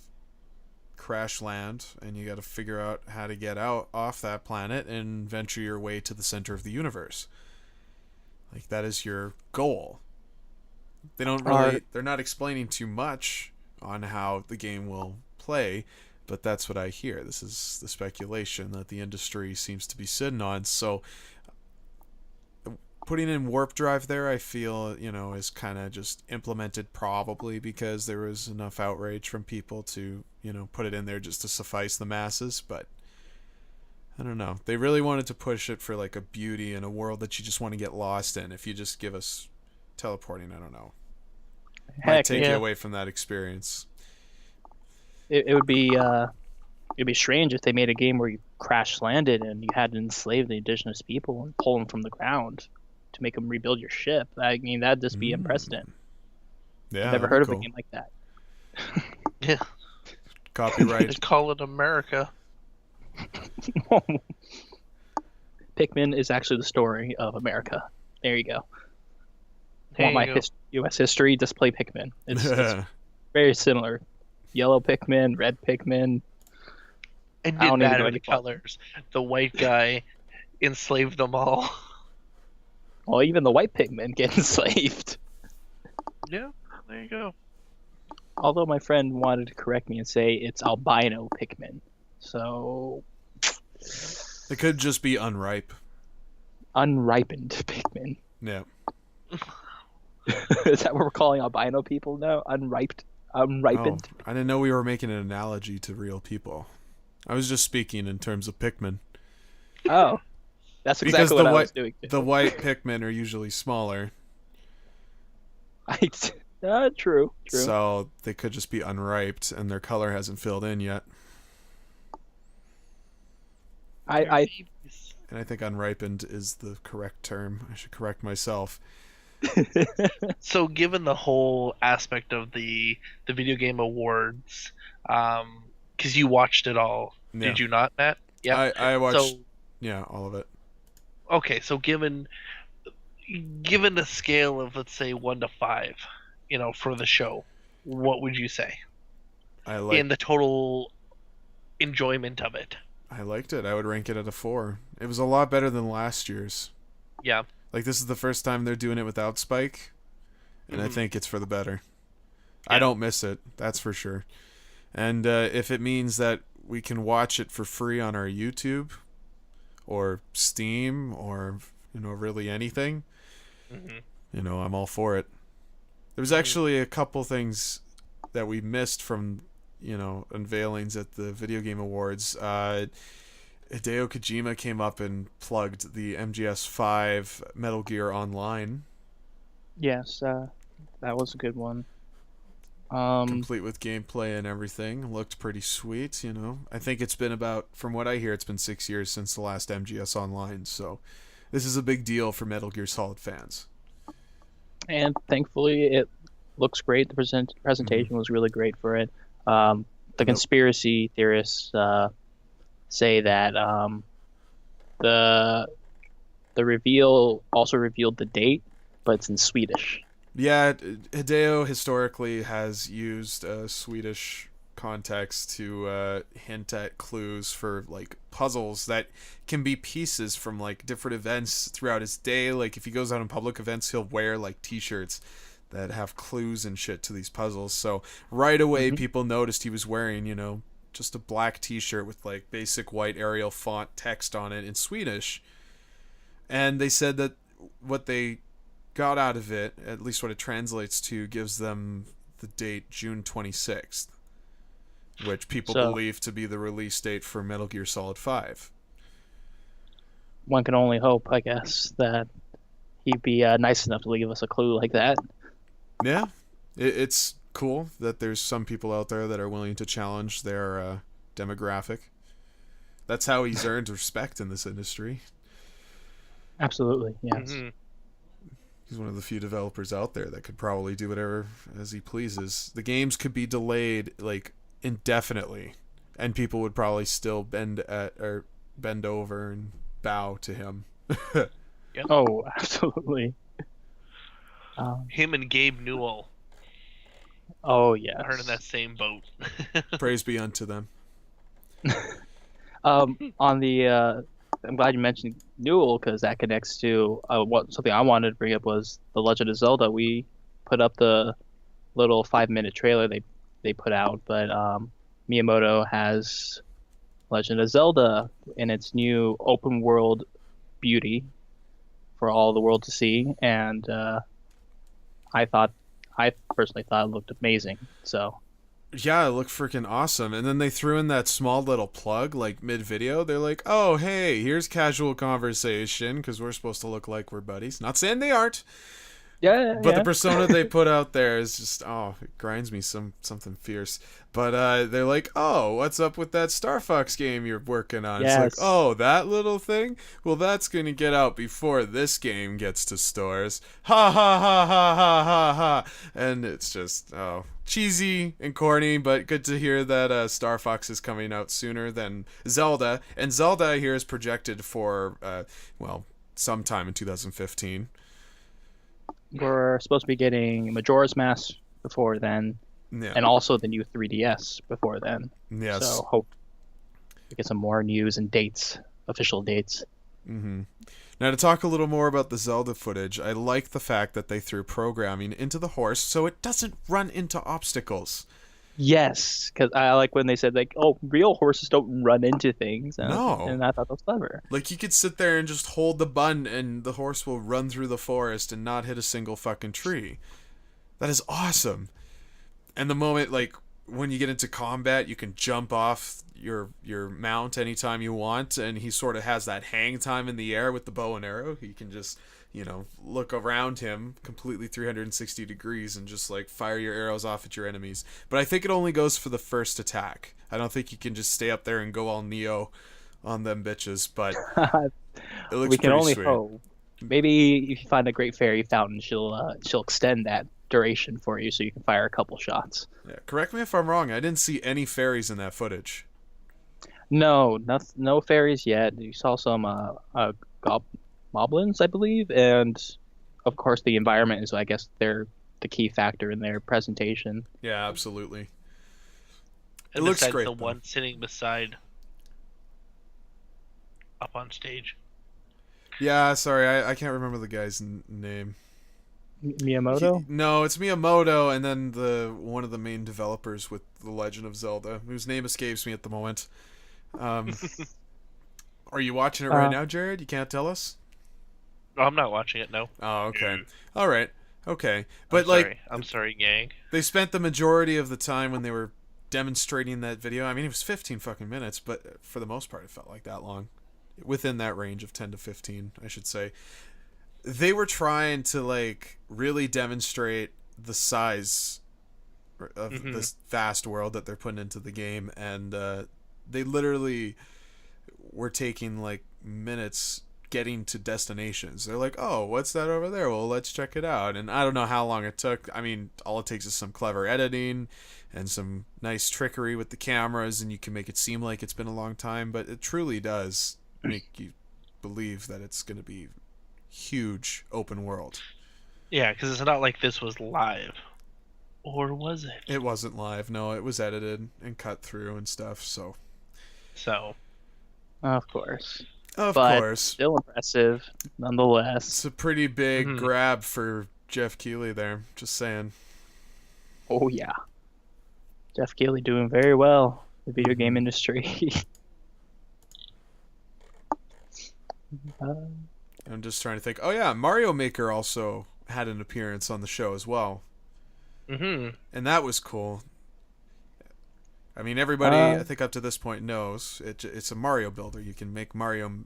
crash land and you got to figure out how to get out off that planet and venture your way to the center of the universe. Like, that is your goal. They're not explaining too much on how the game will play, but that's what I hear. This is the speculation that the industry seems to be sitting on. So putting in warp drive there, I feel, is kind of just implemented probably because there was enough outrage from people to, put it in there just to suffice the masses. But I don't know. They really wanted to push it for like a beauty in a world that you just want to get lost in. If you just give us teleporting, I don't know. Might Heck, take you away from that experience. it would be it'd be strange if they made a game where you crash landed and you had to enslave the indigenous people and pull them from the ground to make them rebuild your ship. I mean, that'd just be unprecedented. Yeah, I've never heard of a game like that. Yeah. Copyright. They call it America. Pikmin is actually the story of America. There you go. There Want you my go. U.S. history? Just play Pikmin. It's very similar. Yellow Pikmin, red Pikmin. It I don't didn't even matter know the any fun. colors. The white guy enslaved them all. Well, even the white Pikmin get enslaved. Yeah, there you go. Although my friend wanted to correct me and say it's albino Pikmin. So, It could just be unripe. unripened Pikmin. Yeah. Is that what we're calling albino people now? Unripened? Oh, I didn't know we were making an analogy to real people. I was just speaking in terms of Pikmin. Oh. That's Because exactly what I was doing. the white Pikmin are usually smaller, True. so they could just be unripe and their color hasn't filled in yet. I And I think unripened is the correct term. I should correct myself. So, given the whole aspect of the video game awards, because you watched it all, Yeah. did you not, Matt? Yeah. I watched So, all of it. okay, so given a scale of, let's say, 1 to 5, for the show, what would you say in the total enjoyment of it? I liked it. I would rank it at a 4. It was a lot better than last year's. Yeah. Like, this is the first time they're doing it without Spike, and I Mhm. think it's for the better. Yeah. I don't miss it, that's for sure. And if it means that we can watch it for free on our YouTube or Steam or really anything, Mhm. I'm all for it. There was actually a couple things that we missed from unveilings at the Video Game Awards. Hideo Kojima came up and plugged the MGS5 Metal Gear Online, Yes, that was a good one. complete with gameplay and everything. Looked pretty sweet, I think it's been from what I hear, it's been 6 years since the last MGS Online, so this is a big deal for Metal Gear Solid fans. And thankfully, it looks great. The presentation was really great for it. The conspiracy theorists say that the reveal also revealed the date, but it's in Swedish. Yeah, Hideo historically has used a Swedish context to hint at clues for like puzzles that can be pieces from like different events throughout his day. Like if he goes out in public events, he'll wear like t-shirts that have clues and shit to these puzzles. So right away people noticed he was wearing, just a black t-shirt with like basic white Arial font text on it in Swedish. And they said that what they got out of it, at least what it translates to, gives them the date June 26th, which people believe to be the release date for Metal Gear Solid 5. One can only hope, I guess, that he'd be nice enough to leave us a clue like that. Yeah, it's cool that there's some people out there that are willing to challenge their demographic. That's how he's earned respect in this industry. Absolutely, yes. Mhm. He's one of the few developers out there that could probably do whatever as he pleases. The games could be delayed like indefinitely, and people would probably still bend over and bow to him. Oh, absolutely. Him and Gabe Newell Oh yeah. are in that same boat. Praise be unto them. On the, I'm glad you mentioned Newell because that connects to something I wanted to bring up was the Legend of Zelda. We put up the little 5-minute trailer they put out, but Miyamoto has Legend of Zelda in its new open world beauty for all the world to see, and I personally thought it looked amazing. So Yeah, it looked freaking awesome. And then they threw in that small little plug, like mid-video. They're like, oh, hey, here's casual conversation, because we're supposed to look like we're buddies. Not saying they aren't, but the persona they put out there is just, it grinds me something fierce. But they're like, oh, what's up with that Star Fox game you're working on? Yes. It's like, oh, that little thing? Well, that's going to get out before this game gets to stores. Ha, ha, ha, ha, ha, ha, ha. And it's just, cheesy and corny, but good to hear that Star Fox is coming out sooner than Zelda. And Zelda, I hear, is projected for, sometime in 2015. we're supposed to be getting Majora's Mask before then, Yeah. and also the new 3DS before then. Yes. So hope we get some more news and dates, official dates. Mm-hmm. Now, to talk a little more about the Zelda footage, I like the fact that they threw programming into the horse so it doesn't run into obstacles. Yes, because I like when they said like, "Oh, real horses don't run into things." No. And I thought that was clever. Like, you could sit there and just hold the button and the horse will run through the forest and not hit a single fucking tree. That is awesome. And the moment, like, when you get into combat, you can jump off your mount anytime you want, and he sort of has that hang time in the air with the bow and arrow. He can just, look around him completely 360 degrees and just, like, fire your arrows off at your enemies. But I think it only goes for the first attack. I don't think you can just stay up there and go all Neo on them bitches, but it looks We can pretty only sweet. hope. Maybe if you find a great fairy fountain, she'll extend that duration for you, so you can fire a couple shots. Yeah, correct me if I'm wrong. I didn't see any fairies in that footage. No, no fairies yet. You saw some goblins, I believe, and of course the environment is, I guess, they're the key factor in their presentation. Yeah, absolutely. It And looks besides great, the though. one sitting beside up on stage. Yeah, sorry, I can't remember the guy's name. Miyamoto? No, it's Miyamoto, and then one of the main developers with The Legend of Zelda, whose name escapes me at the moment. Are you watching it right now, Jared? You can't tell us? No, I'm not watching it. No. Oh, okay. All right. Okay. But, like, I'm sorry, gang. they spent the majority of the time when they were demonstrating that video. I mean, it was 15 fucking minutes, but for the most part, it felt like that long. Within that range of 10 to 15, I should say. They were trying to, like, really demonstrate the size of this vast world that they're putting into the game, and they literally were taking, like, minutes getting to destinations. They're like, oh, what's that over there? Well, let's check it out. And I don't know how long it took. I mean, all it takes is some clever editing and some nice trickery with the cameras, and you can make it seem like it's been a long time, but it truly does make you believe that it's going to be huge open world. Yeah, because it's not like this was live. Or was it? It wasn't live. No, it was edited and cut through and stuff, so. So, Of course. Of But course. still impressive, nonetheless. It's a pretty big grab for Jeff Keighley there. Just saying. Oh yeah. Jeff Keighley doing very well in the video game industry. I'm just trying to think. Oh yeah, Mario Maker also had an appearance on the show as well. And that was cool. I mean, everybody, I think up to this point knows it's a Mario builder. You can make Mario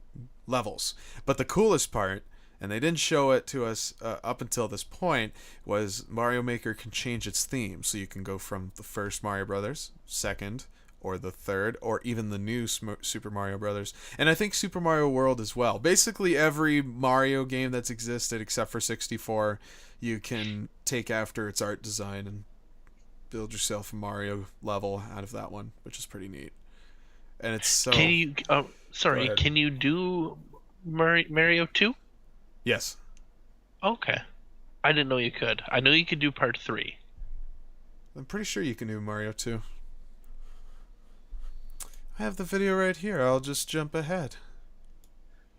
levels. But the coolest part, and they didn't show it to us up until this point, was Mario Maker can change its theme. So you can go from the first Mario Brothers, second, or the third, or even the new Super Mario Brothers, and I think Super Mario World as well. Basically, every Mario game that's existed except for 64, you can take after its art design and build yourself a Mario level out of that one, which is pretty neat. And it's so. Can you? Sorry. Can you do Mario 2? Yes. Okay. I didn't know you could. I knew you could do part 3. I'm pretty sure you can do Mario 2. I have the video right here. I'll just jump ahead.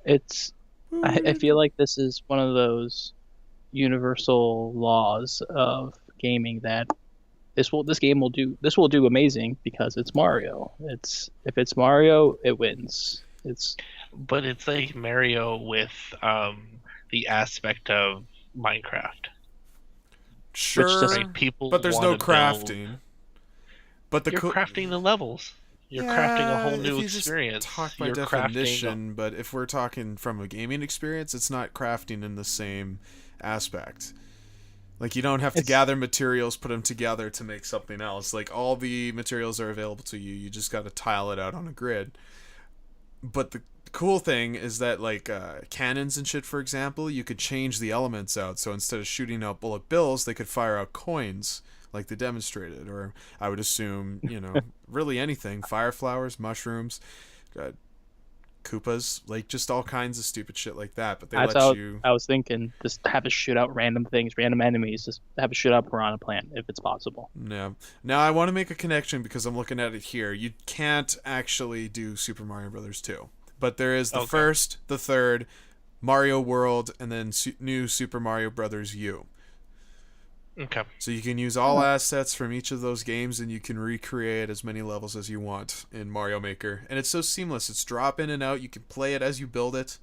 I feel like this is one of those universal laws of gaming that this will do amazing because it's Mario. If it's Mario, it wins. But it's like Mario with the aspect of Minecraft. Sure, Like people but there's no wanna crafting. But You're crafting the levels. You're crafting a whole new if you experience. Just talk by You're definition, but if we're talking from a gaming experience, it's not crafting in the same aspect. Like, you don't have to gather materials, put them together to make something else. Like, all the materials are available to you. You just got to tile it out on a grid. But the cool thing is that, like, cannons and shit, for example, you could change the elements out. So instead of shooting out bullet bills, they could fire out coins, like they demonstrated. Or I would assume, really anything. Fire flowers, mushrooms, Koopas, like just all kinds of stupid shit like that. But I was thinking, just have a shoot out random things, random enemies, just have a shoot out piranha plant if it's possible. Yeah. Now I want to make a connection because I'm looking at it here. You can't actually do Super Mario Brothers 2, but there is the first, the third, Mario World, and then new Super Mario Brothers U. Okay. So you can use all assets from each of those games, and you can recreate as many levels as you want in Mario Maker. And it's so seamless. It's drop in and out. You can play it as you build it.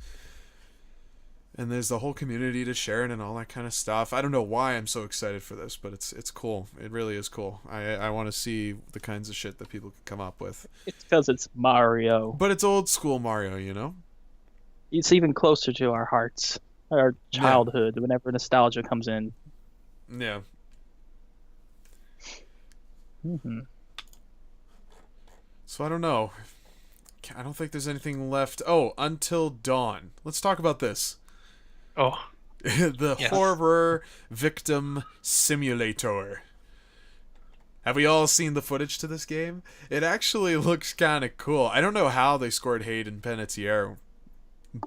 And there's the whole community to share it and all that kind of stuff. I don't know why I'm so excited for this, but it's cool. It really is cool. I want to see the kinds of shit that people can come up with. It's because it's Mario. But it's old school Mario, It's even closer to our hearts, our childhood, whenever nostalgia comes in. Yeah. Mm-hmm. So I don't know. I don't think there's anything left. Oh, Until Dawn. Let's talk about this. Oh. The horror victim simulator. Have we all seen the footage to this game? It actually looks kind of cool. I don't know how they scored Hayden Panettiere,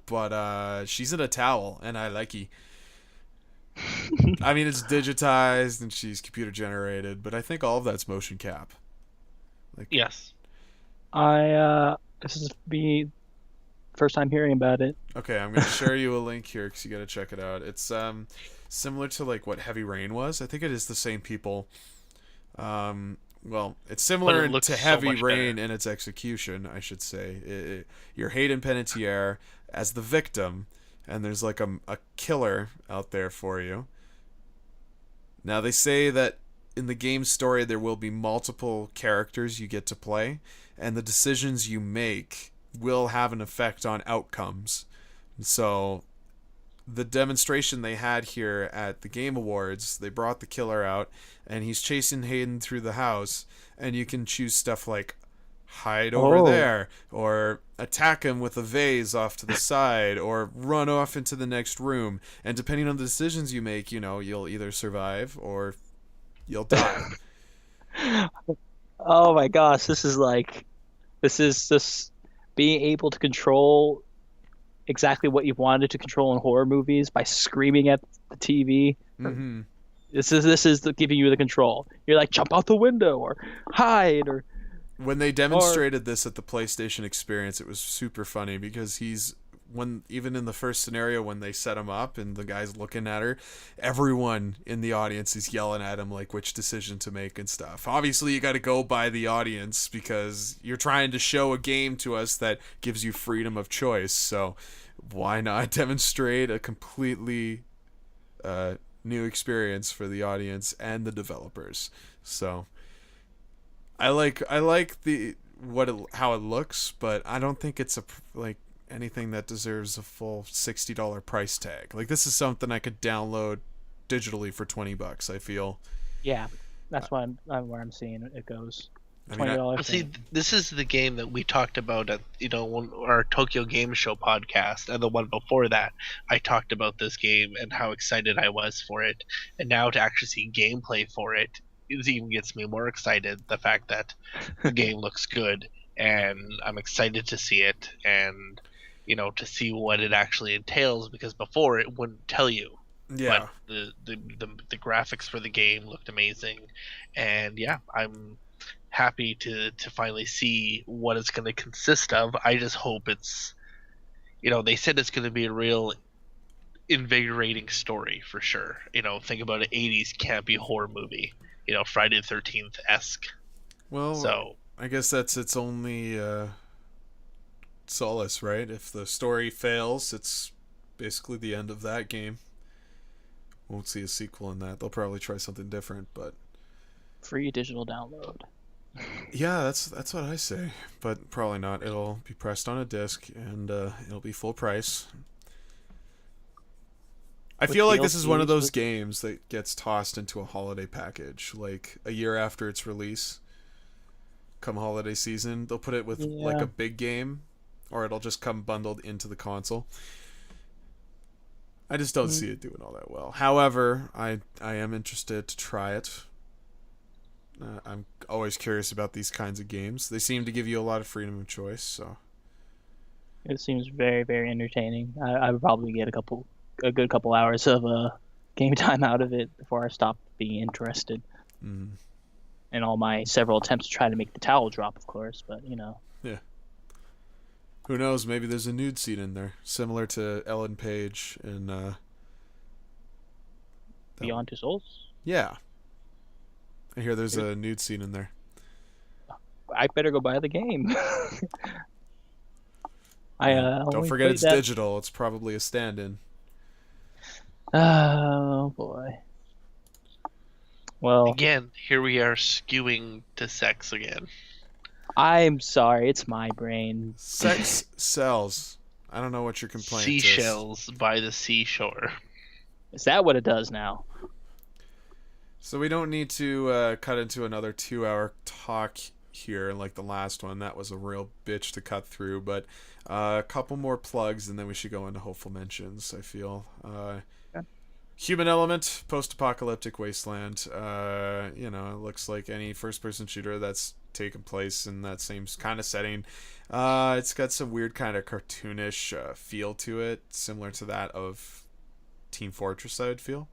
but she's in a towel, and I like it. I mean, it's digitized and she's computer generated, but I think all of that's motion cap. Yes. This is me first time hearing about it. Okay, I'm gonna share you a link here because you gotta check it out. It's similar to like what Heavy Rain was. I think it is the same people. Well, it's similar to Heavy Rain in its execution, I should say. You're Hayden Panettiere as the victim. And there's like a killer out there for you. Now they say that in the game story there will be multiple characters you get to play, and the decisions you make will have an effect on outcomes. So the demonstration they had here at the Game Awards, they brought the killer out, and he's chasing Hayden through the house, and you can choose stuff like hide over there, or attack him with a vase off to the side, or run off into the next room. And depending on the decisions you make, you'll either survive or you'll die. Oh my gosh, this is just being able to control exactly what you wanted to control in horror movies by screaming at the TV. Mm-hmm. This is giving you the control. You're like, jump out the window or hide or. When they demonstrated this at the PlayStation Experience, it was super funny because even in the first scenario when they set him up and the guy's looking at her, everyone in the audience is yelling at him like which decision to make and stuff. Obviously, you got to go by the audience because you're trying to show a game to us that gives you freedom of choice. So why not demonstrate a completely new experience for the audience and the developers? So I like how it looks, but I don't think it's anything that deserves a full $60 price tag. Like, this is something I could download digitally for $20, I feel. Yeah, that's where I'm seeing it goes. I mean, $20 See, thing. this is the game that we talked about at our Tokyo Game Show podcast, and the one before that. I talked about this game and how excited I was for it, and now to actually see gameplay for it, it even gets me more excited. The fact that the game looks good, and I'm excited to see it, and to see what it actually entails, because before it wouldn't tell you. yeah. But the graphics for the game looked amazing, and yeah, I'm happy to finally see what it's going to consist of. I just hope it's, they said it's going to be a real invigorating story for sure. Think about an 80s campy horror movie, Friday the 13th esque. Well, So I guess that's its only solace, right? If the story fails, it's basically the end of that game. Won't see a sequel in that. They'll probably try something different, but Free digital download. yeah, that's what I say. But probably not. It'll be pressed on a disc, and it'll be full price. I With feel like this is one of DLCs, those with- games that gets tossed into a holiday package, like a year after its release. Come holiday season, they'll put it with like Yeah. a big game, or it'll just come bundled into the console. I just don't see it doing all that well. However, I am interested to try it. I'm always curious about these kinds of games. They seem to give you a lot of freedom of choice, so It seems very, very entertaining. I would probably get a good couple hours of game time out of it before I stop being interested. mm. And all my several attempts to try to make the towel drop, of course, but Who knows? Maybe there's a nude scene in there, similar to Ellen Page in Beyond Two Souls. yeah. I hear there's a nude scene in there. I better go buy the game. Don't only forget played it's that- digital. It's probably a stand-in. Oh boy. Well, again, here we are skewing to sex again. I'm sorry, it's my brain. Sex sells. I don't know what your complaint is. Seashells by the seashore. Is that what it does now? So we don't need to cut into another 2-hour talk here like the last one. That was a real bitch to cut through, but a couple more plugs and then we should go into hopeful mentions, I feel. Human Element, post-apocalyptic wasteland. It looks like any first-person shooter that's taken place in that same kind of setting. It's got some weird kind of cartoonish feel to it, similar to that of Team Fortress, I would feel.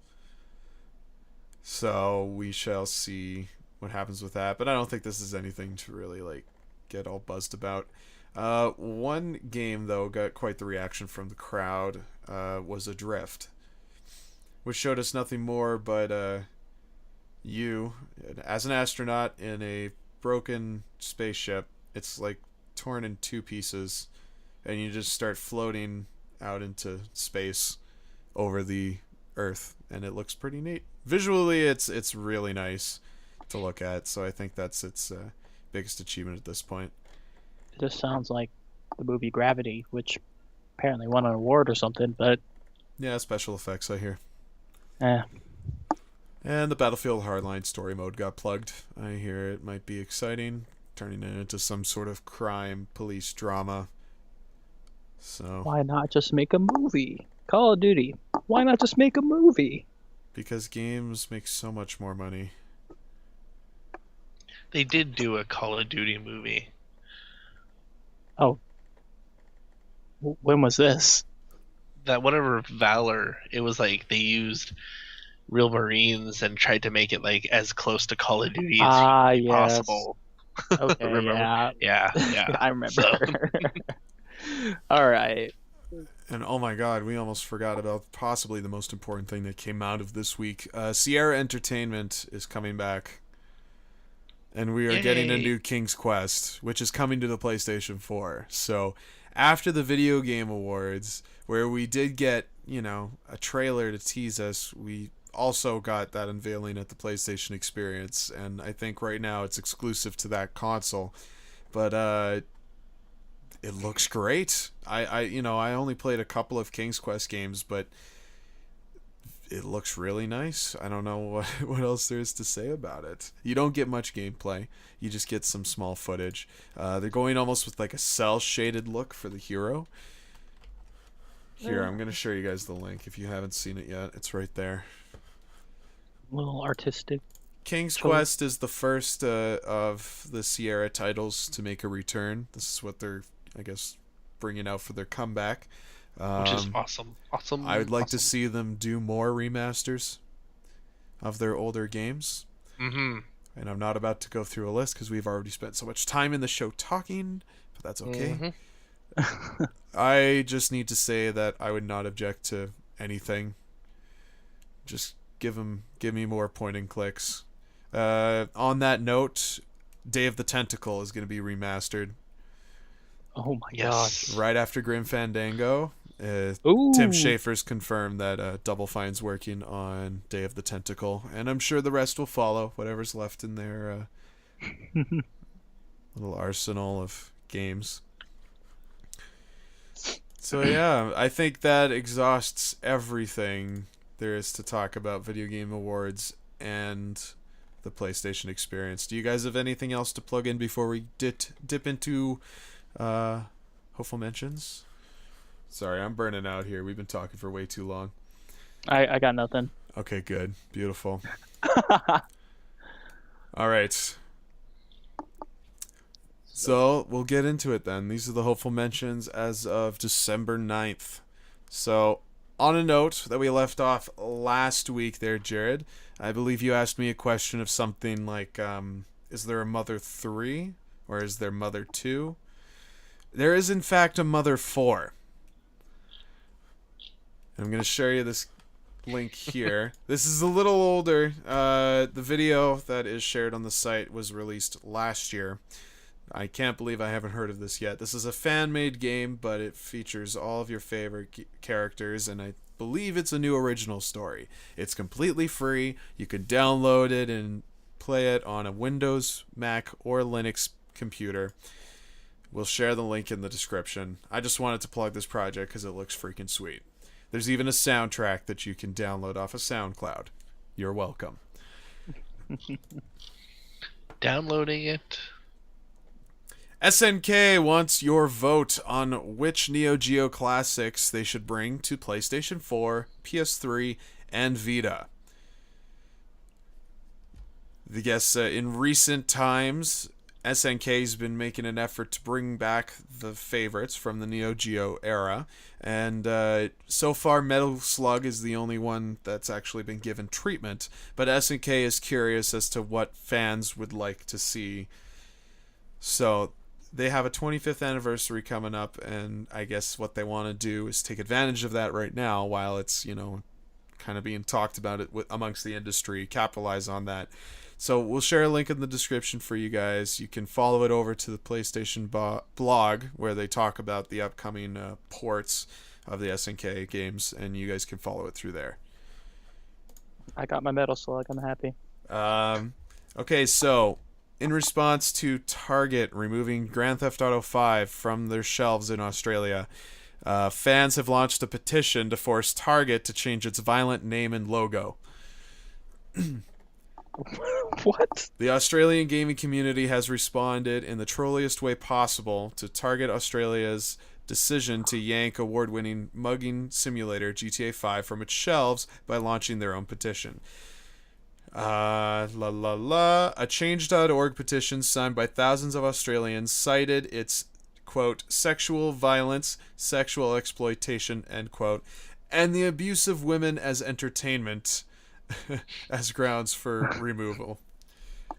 So we shall see what happens with that, but I don't think this is anything to really get all buzzed about. One game though got quite the reaction from the crowd. Was Adrift, which showed us nothing more but you as an astronaut in a broken spaceship. It's torn in two pieces, and you just start floating out into space over the Earth, and it looks pretty neat. Visually, it's really nice to look at, so I think that's its biggest achievement at this point. It just sounds like the movie Gravity, which apparently won an award or something, but Yeah, special effects, I hear. eh. And the Battlefield Hardline story mode got plugged. I hear it might be exciting, turning it into some sort of crime police drama. So, Why not just make a movie? Call of Duty. Why not just make a movie? because games make so much more money. They did do a Call of Duty movie. When was this? That whatever Valor, it was like they used real Marines and tried to make it as close to Call of Duty as Yes. possible. Okay, Remember? yeah. Yeah. I remember. All right. And oh my god, we almost forgot about possibly the most important thing that came out of this week. Sierra Entertainment is coming back. And we are getting a Yay. new King's Quest, which is coming to the PlayStation 4. So, after the Video Game Awards, where we did get, a trailer to tease us, we also got that unveiling at the PlayStation Experience. And I think right now it's exclusive to that console. But, it looks great. I only played a couple of King's Quest games, but it looks really nice. I don't know what else there is to say about it. You don't get much gameplay. You just get some small footage. They're going almost with like a cel-shaded look for the hero. Here, I'm going to show you guys the link if you haven't seen it yet. It's right there. A little artistic. King's Quest is the first of the Sierra titles to make a return. This is what they're, I guess, bringing out for their comeback. Which is awesome. I would like to see them do more remasters of their older games. Mm-hmm. And I'm not about to go through a list because we've already spent so much time in the show talking, but that's okay. Mm-hmm. I just need to say that I would not object to anything. Just give me more point and clicks. On that note, Day of the Tentacle is going to be remastered. Oh my Yes. god. Right after Grim Fandango. Ooh. Tim Schafer's confirmed that Double Fine's working on Day of the Tentacle, and I'm sure the rest will follow, whatever's left in their little arsenal of games. So yeah, I think that exhausts everything there is to talk about Video Game Awards and the PlayStation experience. Do you guys have anything else to plug in before we dip into hopeful mentions? Sorry, I'm burning out here. We've been talking for way too long. I got nothing. Okay, good. Beautiful. All right. So, we'll get into it then. These are the hopeful mentions as of December 9th. So, on a note that we left off last week there, Jared, I believe you asked me a question of something like, is there a Mother 3? Or is there Mother 2? There is, in fact, a Mother 4. I'm going to share you this link here. This is a little older. The video that is shared on the site was released last year. I can't believe I haven't heard of this yet. This is a fan-made game, but it features all of your favorite characters, and I believe it's a new original story. It's completely free. You can download it and play it on a Windows, Mac, or Linux computer. We'll share the link in the description. I just wanted to plug this project because it looks freaking sweet. There's even a soundtrack that you can download off of SoundCloud. You're welcome. Downloading it. SNK wants your vote on which Neo Geo classics they should bring to PlayStation 4, PS3, and Vita. I guess in recent times, SNK's been making an effort to bring back the favorites from the Neo Geo era, and so far Metal Slug is the only one that's actually been given treatment, but SNK is curious as to what fans would like to see. So they have a 25th anniversary coming up, and I guess what they want to do is take advantage of that right now while it's, kind of being talked about it amongst the industry, capitalize on that. So we'll share a link in the description for you guys. You can follow it over to the PlayStation blog where they talk about the upcoming ports of the SNK games, and you guys can follow it through there. I got my Metal Slug. I'm happy. Okay, so in response to Target removing Grand Theft Auto 5 from their shelves in Australia, fans have launched a petition to force Target to change its violent name and logo. What? The Australian gaming community has responded in the trolliest way possible to Target Australia's decision to yank award-winning mugging simulator GTA 5 from its shelves by launching their own petition. A change.org petition signed by thousands of Australians cited its, quote, sexual violence, sexual exploitation, end quote, and the abuse of women as entertainment as grounds for removal.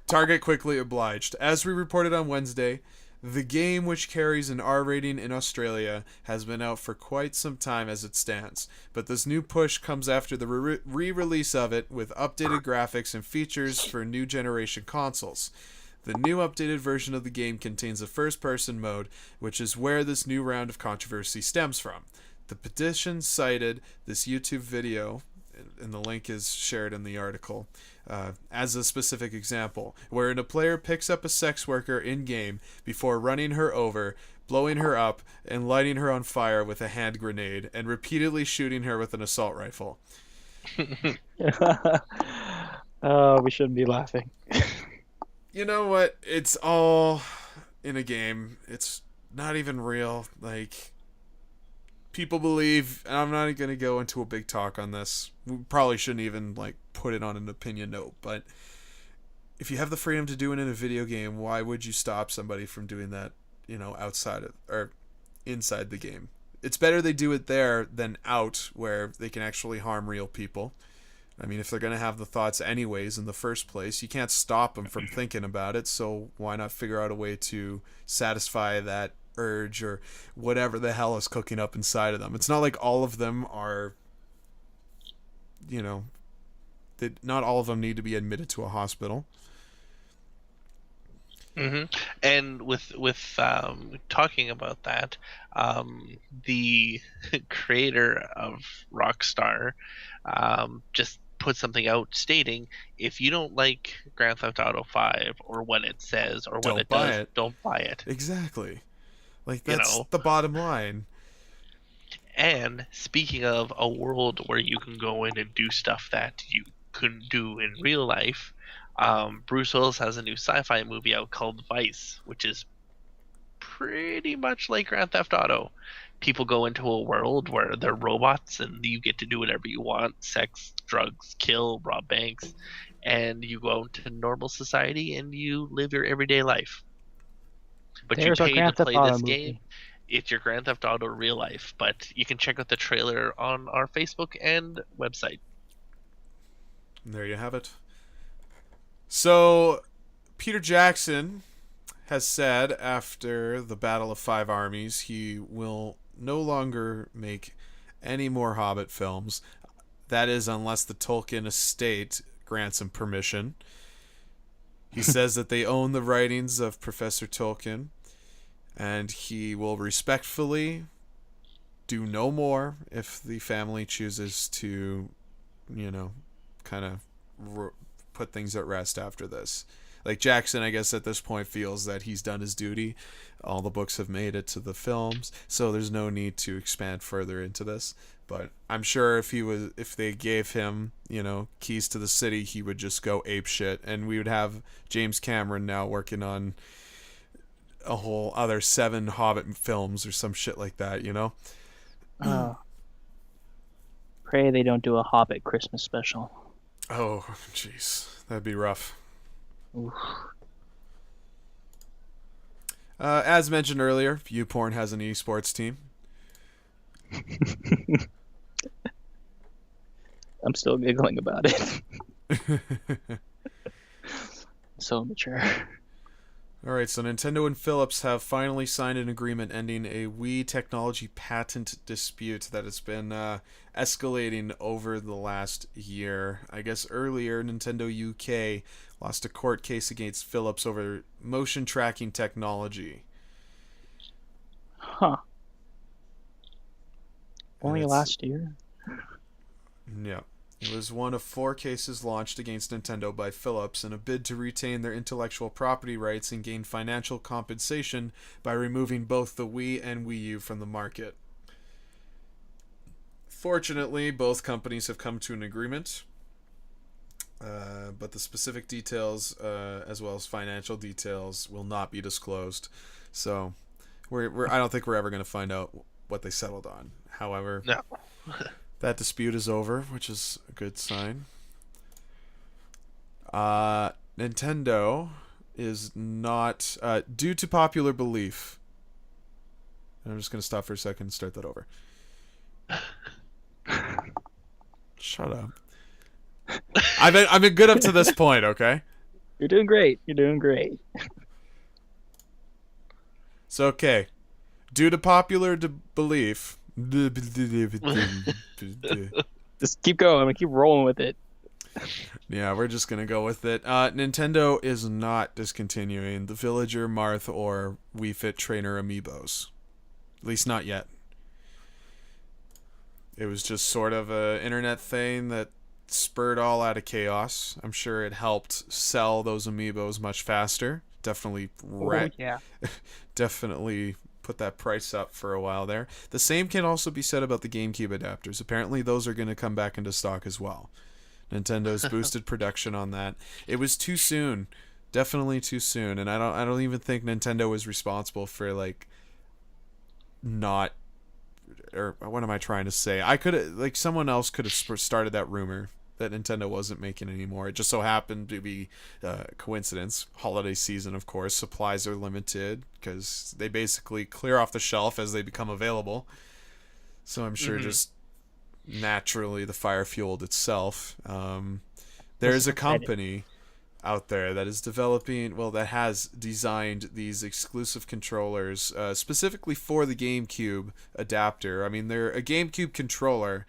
Target quickly obliged. As we reported on Wednesday, the game, which carries an R rating in Australia, has been out for quite some time as it stands, but this new push comes after the re-release of it with updated graphics and features for new generation consoles. The new updated version of the game contains a first-person mode, which is where this new round of controversy stems from. The petition cited this YouTube video, and the link is shared in the article, as a specific example, wherein a player picks up a sex worker in-game before running her over, blowing her up, and lighting her on fire with a hand grenade, and repeatedly shooting her with an assault rifle. Oh, we shouldn't be laughing. You know what? It's all in a game. It's not even real. Like, people believe, and I'm not going to go into a big talk on this. We probably shouldn't even, like, put it on an opinion note, but if you have the freedom to do it in a video game, why would you stop somebody from doing that, outside of, or inside the game? It's better they do it there than out, where they can actually harm real people. I mean, if they're going to have the thoughts anyways in the first place, you can't stop them from thinking about it, so why not figure out a way to satisfy that urge or whatever the hell is cooking up inside of them? It's not like all of them are, not all of them need to be admitted to a hospital. hmm And with talking about that, the creator of Rockstar just put something out stating, if you don't like Grand Theft Auto 5 or what it says or what Don't it buy does, it. don't buy it. Exactly. Like, You that's know. the bottom line. And speaking of a world where you can go in and do stuff that you couldn't do in real life, Bruce Willis has a new sci-fi movie out called Vice, which is pretty much like Grand Theft Auto. People go into a world where they're robots and you get to do whatever you want: sex, drugs, kill, rob banks, and you go out into normal society and you live your everyday life. But There's you our pay Grand to Theft play Auto this movie. game. It's your Grand Theft Auto real life, but you can check out the trailer on our Facebook and website. There you have it. So, Peter Jackson has said after the Battle of Five Armies, he will no longer make any more Hobbit films. That is, unless the Tolkien estate grants him permission. He says that they own the writings of Professor Tolkien, and he will respectfully do no more if the family chooses to, kind of put things at rest after this. Like, Jackson, I guess at this point feels that he's done his duty. All the books have made it to the films, so there's no need to expand further into this. But I'm sure if they gave him, keys to the city, he would just go ape shit, and we would have James Cameron now working on a whole other 7 Hobbit films or some shit like that, Pray they don't do a Hobbit Christmas special. Oh, jeez. That'd be rough. Oof. As mentioned earlier, YouPorn has an esports team. I'm still giggling about it. So mature. Alright, so Nintendo and Philips have finally signed an agreement ending a Wii technology patent dispute that has been escalating over the last year. I guess earlier, Nintendo UK lost a court case against Philips over motion tracking technology. Huh. Only It's- last year? Yeah. It was one of 4 cases launched against Nintendo by Philips in a bid to retain their intellectual property rights and gain financial compensation by removing both the Wii and Wii U from the market. Fortunately, both companies have come to an agreement, but the specific details, as well as financial details, will not be disclosed. So, I don't think we're ever going to find out what they settled on. However, No. that dispute is over, which is a good sign. Nintendo is not, due to popular belief. I'm just going to stop for a second and start that over. Shut up. I've been good up to this point, okay? You're doing great. You're doing great. So, okay. Due to popular belief... Just keep going. I'm gonna keep rolling with it. Yeah, we're just gonna go with it. Nintendo is not discontinuing the Villager, Marth, or Wii Fit Trainer amiibos. At least not yet. It was just sort of a internet thing that spurred all out of chaos. I'm sure it helped sell those amiibos much faster. Definitely Yeah. definitely put that price up for a while there. The same can also be said about the GameCube adapters. Apparently, those are going to come back into stock as well. Nintendo's boosted production on that. It was too soon, definitely too soon, and I don't even think Nintendo was responsible for like not, or what am I trying to say? I could like someone else could have started that rumor that Nintendo wasn't making anymore. It just so happened to be coincidence. Holiday season, of course, supplies are limited because they basically clear off the shelf as they become available. So I'm sure just naturally the fire fueled itself. There's a company out there that is developing, well, that has designed these exclusive controllers specifically for the GameCube adapter. I mean, they're a GameCube controller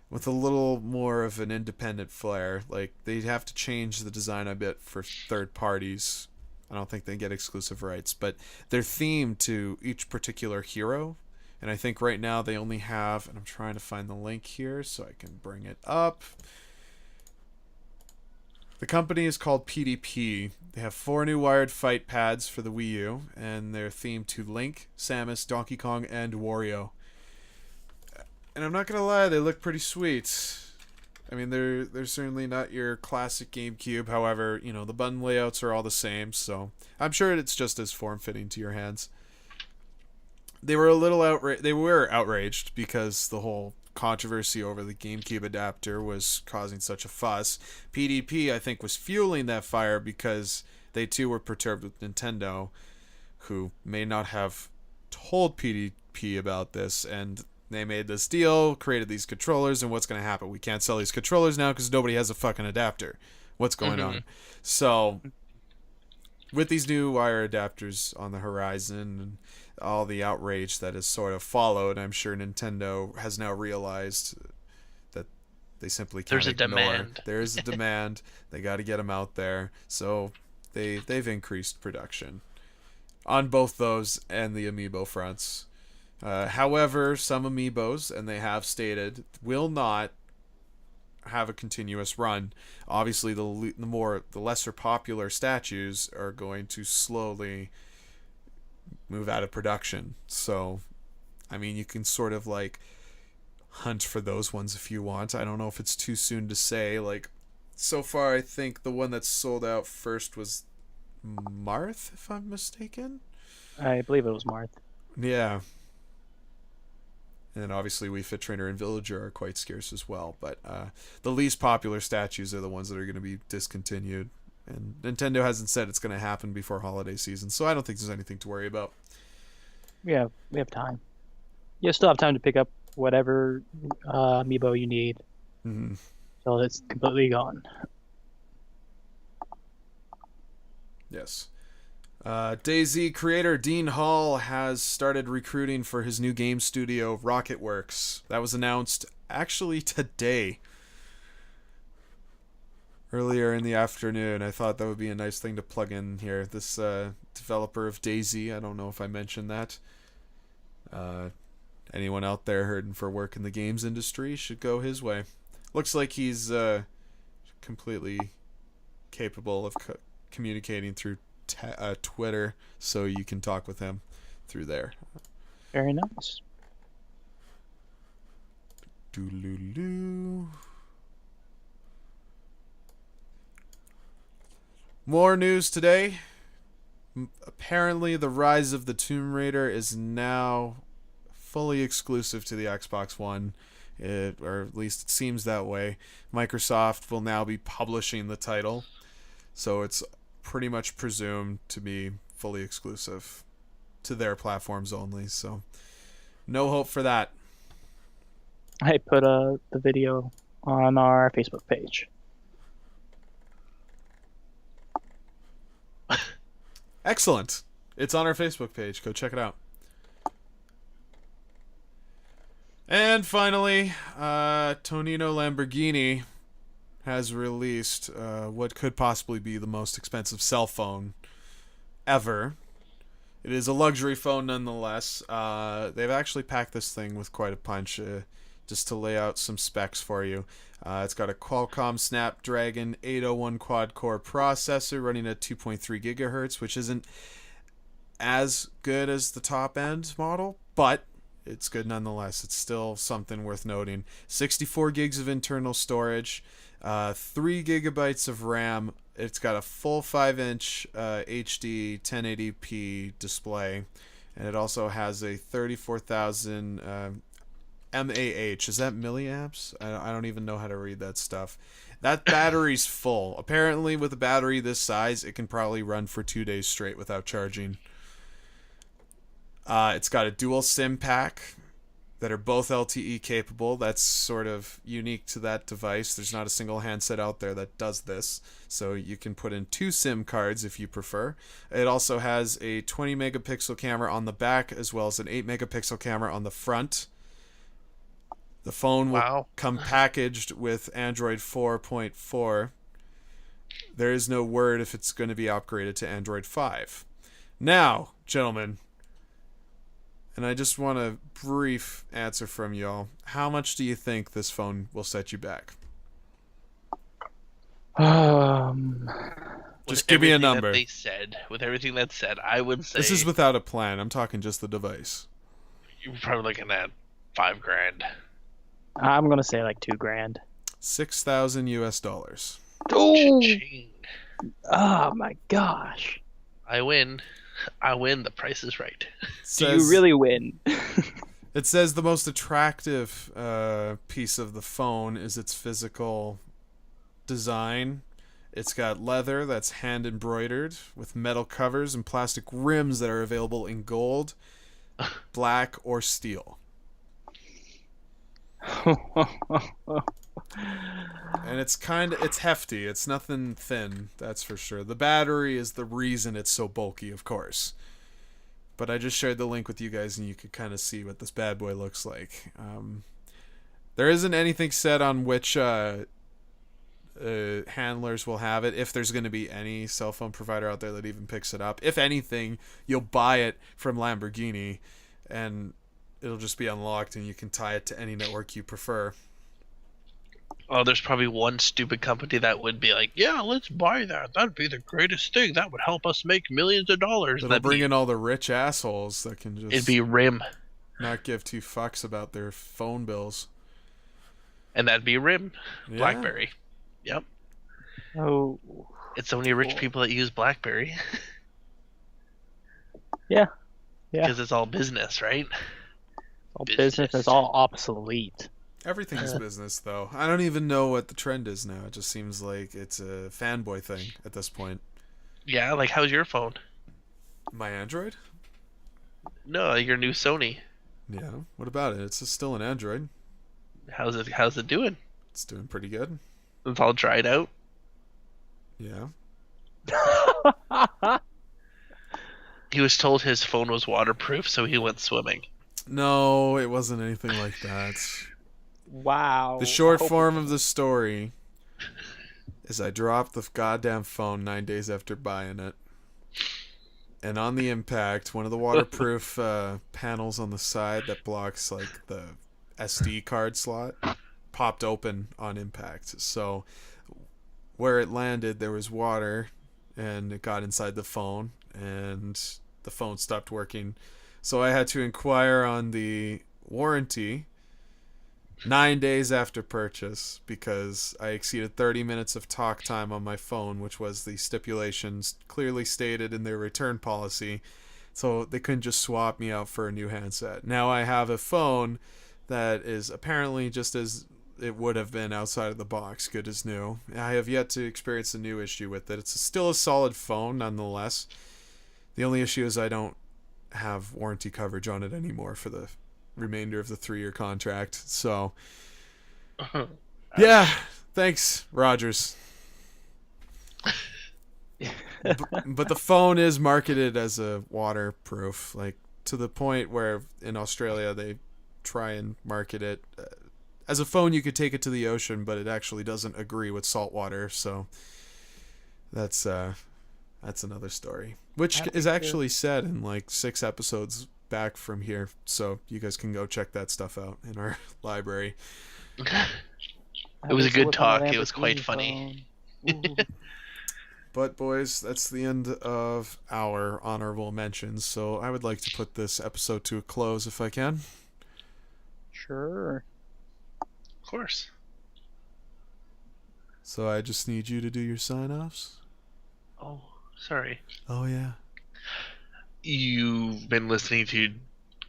with a little more of an independent flair. Like, they'd have to change the design a bit for third parties. I don't think they get exclusive rights, but they're themed to each particular hero. And I think right now they only have, and I'm trying to find the link here so I can bring it up. The company is called PDP. They have 4 new wired fight pads for the Wii U, and they're themed to Link, Samus, Donkey Kong, and Wario. And I'm not gonna lie, they look pretty sweet. I mean, they're certainly not your classic GameCube. However, you know, the button layouts are all the same, so I'm sure it's just as form-fitting to your hands. They were outraged because the whole controversy over the GameCube adapter was causing such a fuss. PDP, I think, was fueling that fire because they too were perturbed with Nintendo, who may not have told PDP about this, and they made this deal, created these controllers, and what's going to happen? We can't sell these controllers now because nobody has a fucking adapter. What's going on? So, with these new wire adapters on the horizon, and all the outrage that has sort of followed, I'm sure Nintendo has now realized that they simply can't There's a ignore. demand. There's a demand. They got to get them out there. So they've increased production on both those and the amiibo fronts. However, some amiibos, and they have stated, will not have a continuous run. Obviously, the lesser popular statues are going to slowly move out of production. So, I mean, you can sort of like hunt for those ones if you want. I don't know if it's too soon to say. Like, so far, I think the one that sold out first was Marth, if I'm mistaken. I believe it was Marth. Yeah. And then obviously Wii Fit Trainer and Villager are quite scarce as well. But the least popular statues are the ones that are going to be discontinued. And Nintendo hasn't said it's going to happen before holiday season, so I don't think there's anything to worry about. We have time. You still have time to pick up whatever amiibo you need until it's completely gone. Yes. DayZ creator Dean Hall has started recruiting for his new game studio, Rocketworks. That was announced actually today. Earlier in the afternoon. I thought that would be a nice thing to plug in here. This developer of DayZ, I don't know if I mentioned that. Anyone out there hurting for work in the games industry should go his way. Looks like he's completely capable of communicating through Twitter, so you can talk with him through there. Very nice. Doodaloo. More news today. Apparently, the Rise of the Tomb Raider is now fully exclusive to the Xbox One, or at least it seems that way. Microsoft will now be publishing the title, so it's pretty much presumed to be fully exclusive to their platforms only. So, no hope for that. I put the video on our Facebook page. Excellent. It's on our Facebook page. Go check it out. And finally, Tonino Lamborghini has released what could possibly be the most expensive cell phone ever. It is a luxury phone nonetheless. They've actually packed this thing with quite a punch, just to lay out some specs for you. It's got a Qualcomm Snapdragon 801 quad-core processor running at 2.3 gigahertz, which isn't as good as the top end model, but it's good nonetheless. It's still something worth noting. 64 gigs of internal storage, 3 gigabytes of RAM. It's got a full 5-inch HD 1080p display, and it also has a 34,000 mAh. Is that milliamps? I don't even know how to read that stuff. That battery's full. Apparently, with a battery this size, it can probably run for 2 days straight without charging. It's got a dual SIM pack that are both LTE capable. That's sort of unique to that device. There's not a single handset out there that does this. So you can put in 2 SIM cards if you prefer. It also has a 20 megapixel camera on the back as well as an 8 megapixel camera on the front. The phone will come packaged with Android 4.4. There is no word if it's going to be upgraded to Android 5. Now, gentlemen, and I just want a brief answer from y'all. How much do you think this phone will set you back? Just give me a number. With everything that's said, I would say this is without a plan. I'm talking just the device. You're probably looking at $5,000. I'm gonna say like $2,000. $6,000. Oh! Cha-ching. Oh my gosh! I win. The price is right. Do you really win? It says the most attractive piece of the phone is its physical design. It's got leather that's hand embroidered with metal covers and plastic rims that are available in gold, black, or steel. And it's hefty. It's nothing thin, that's for sure. The battery is the reason it's so bulky, of course. But I just shared the link with you guys and you could kind of see what this bad boy looks like. There isn't anything said on which handlers will have it, if there's going to be any cell phone provider out there that even picks it up. If anything, you'll buy it from Lamborghini and it'll just be unlocked and you can tie it to any network you prefer. Oh, there's probably one stupid company that would be like, yeah, let's buy that. That'd be the greatest thing. That would help us make millions of dollars. It'll bring in all the rich assholes that can just... It'd be RIM. Not give 2 fucks about their phone bills. And that'd be RIM. Yeah. BlackBerry. Yep. Oh. It's only rich people that use BlackBerry. Yeah. Because it's all business, right? All business is all obsolete. Everything's business, though. I don't even know what the trend is now. It just seems like it's a fanboy thing at this point. Yeah, like how's your phone? My Android? No, your new Sony. Yeah. What about it? It's still an Android. How's it doing? It's doing pretty good. It's all dried out. Yeah. He was told his phone was waterproof, so he went swimming. No, it wasn't anything like that. Wow. The short form of the story is I dropped the goddamn phone 9 days after buying it. And on the impact, one of the waterproof panels on the side that blocks like the SD card slot popped open on impact. So where it landed, there was water and it got inside the phone and the phone stopped working. So I had to inquire on the warranty 9 days after purchase because I exceeded 30 minutes of talk time on my phone, which was the stipulations clearly stated in their return policy. So they couldn't just swap me out for a new handset. Now I have a phone that is apparently just as it would have been outside of the box, good as new. I have yet to experience a new issue with it. It's still a solid phone nonetheless. The only issue is I don't have warranty coverage on it anymore for the remainder of the 3-year contract. So yeah, thanks, Rogers. But the phone is marketed as a waterproof, like to the point where in Australia they try and market it as a phone you could take it to the ocean, but it actually doesn't agree with salt water. So that's another story, which is actually said in like 6 episodes back from here, so you guys can go check that stuff out in our library. It was a good talk. It was quite funny. But boys, that's the end of our honorable mentions. So I would like to put this episode to a close if I can. Sure. Of course. So I just need you to do your sign-offs. Oh, sorry. Oh yeah. You've been listening to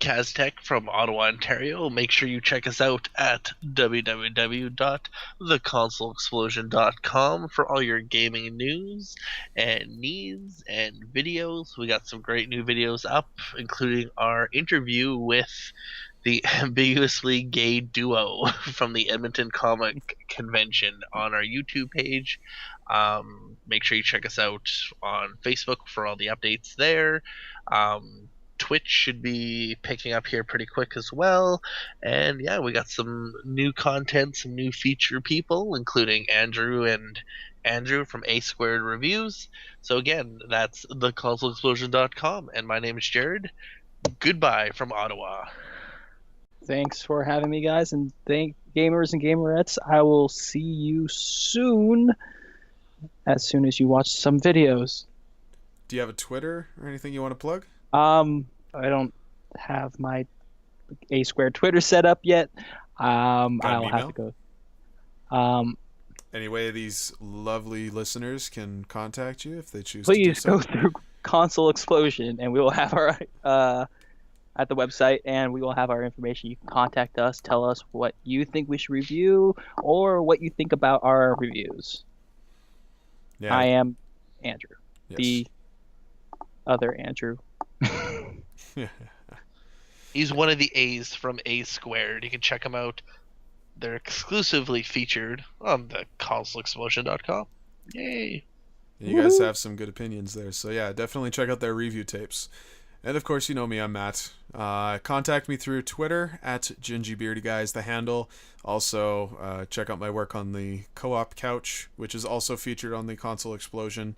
Kaztech from Ottawa, Ontario. Make sure you check us out at www.theconsoleexplosion.com for all your gaming news and needs and videos. We got some great new videos up, including our interview with the ambiguously gay duo from the Edmonton Comic Convention on our YouTube page. Make sure you check us out on Facebook for all the updates there. Twitch should be picking up here pretty quick as well. And yeah, we got some new content, some new feature people, including Andrew from A Squared Reviews. So again, that's theconsoleexplosion.com. And my name is Jared. Goodbye from Ottawa. Thanks for having me, guys, and thank gamers and gamerettes. I will see you soon as you watch some videos. Do you have a Twitter or anything you want to plug? I don't have my A Squared Twitter set up yet. I'll have to go. Any way these lovely listeners can contact you if they choose to do Please so? go through Console Explosion, and we will have our at the website, and we will have our information. You can contact us, tell us what you think we should review, or what you think about our reviews. Yeah. I am Andrew, Yes. the other Andrew. He's one of the A's from A Squared. You can check them out. They're exclusively featured on the consoleexplosion.com. Yay. You guys have some good opinions there. So yeah, definitely check out their review tapes. And of course, you know me, I'm Matt. Contact me through Twitter at GingyBeardyGuys, the handle. Also, check out my work on the Co-op Couch, which is also featured on the Console Explosion.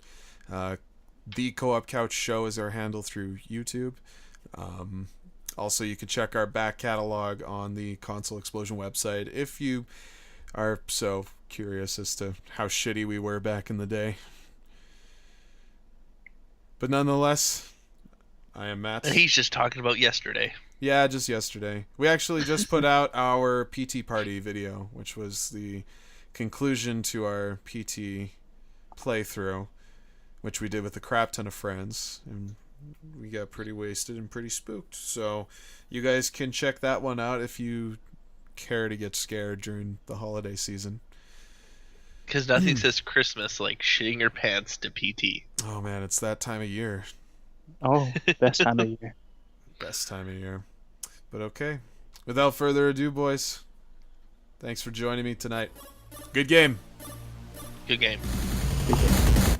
The Co-op Couch Show is our handle through YouTube. Also, you can check our back catalog on the Console Explosion website if you are so curious as to how shitty we were back in the day. But nonetheless, I am Matt. And he's just talking about yesterday. Yeah, just yesterday. We actually just put out our PT party video, which was the conclusion to our PT playthrough, which we did with a crap ton of friends, and we got pretty wasted and pretty spooked. So you guys can check that one out if you care to get scared during the holiday season. Because nothing says Christmas like shitting your pants to PT. Oh man, it's that time of year. Oh, best time of year. Best time of year. But okay. Without further ado, boys, thanks for joining me tonight. Good game. Good game. Good game.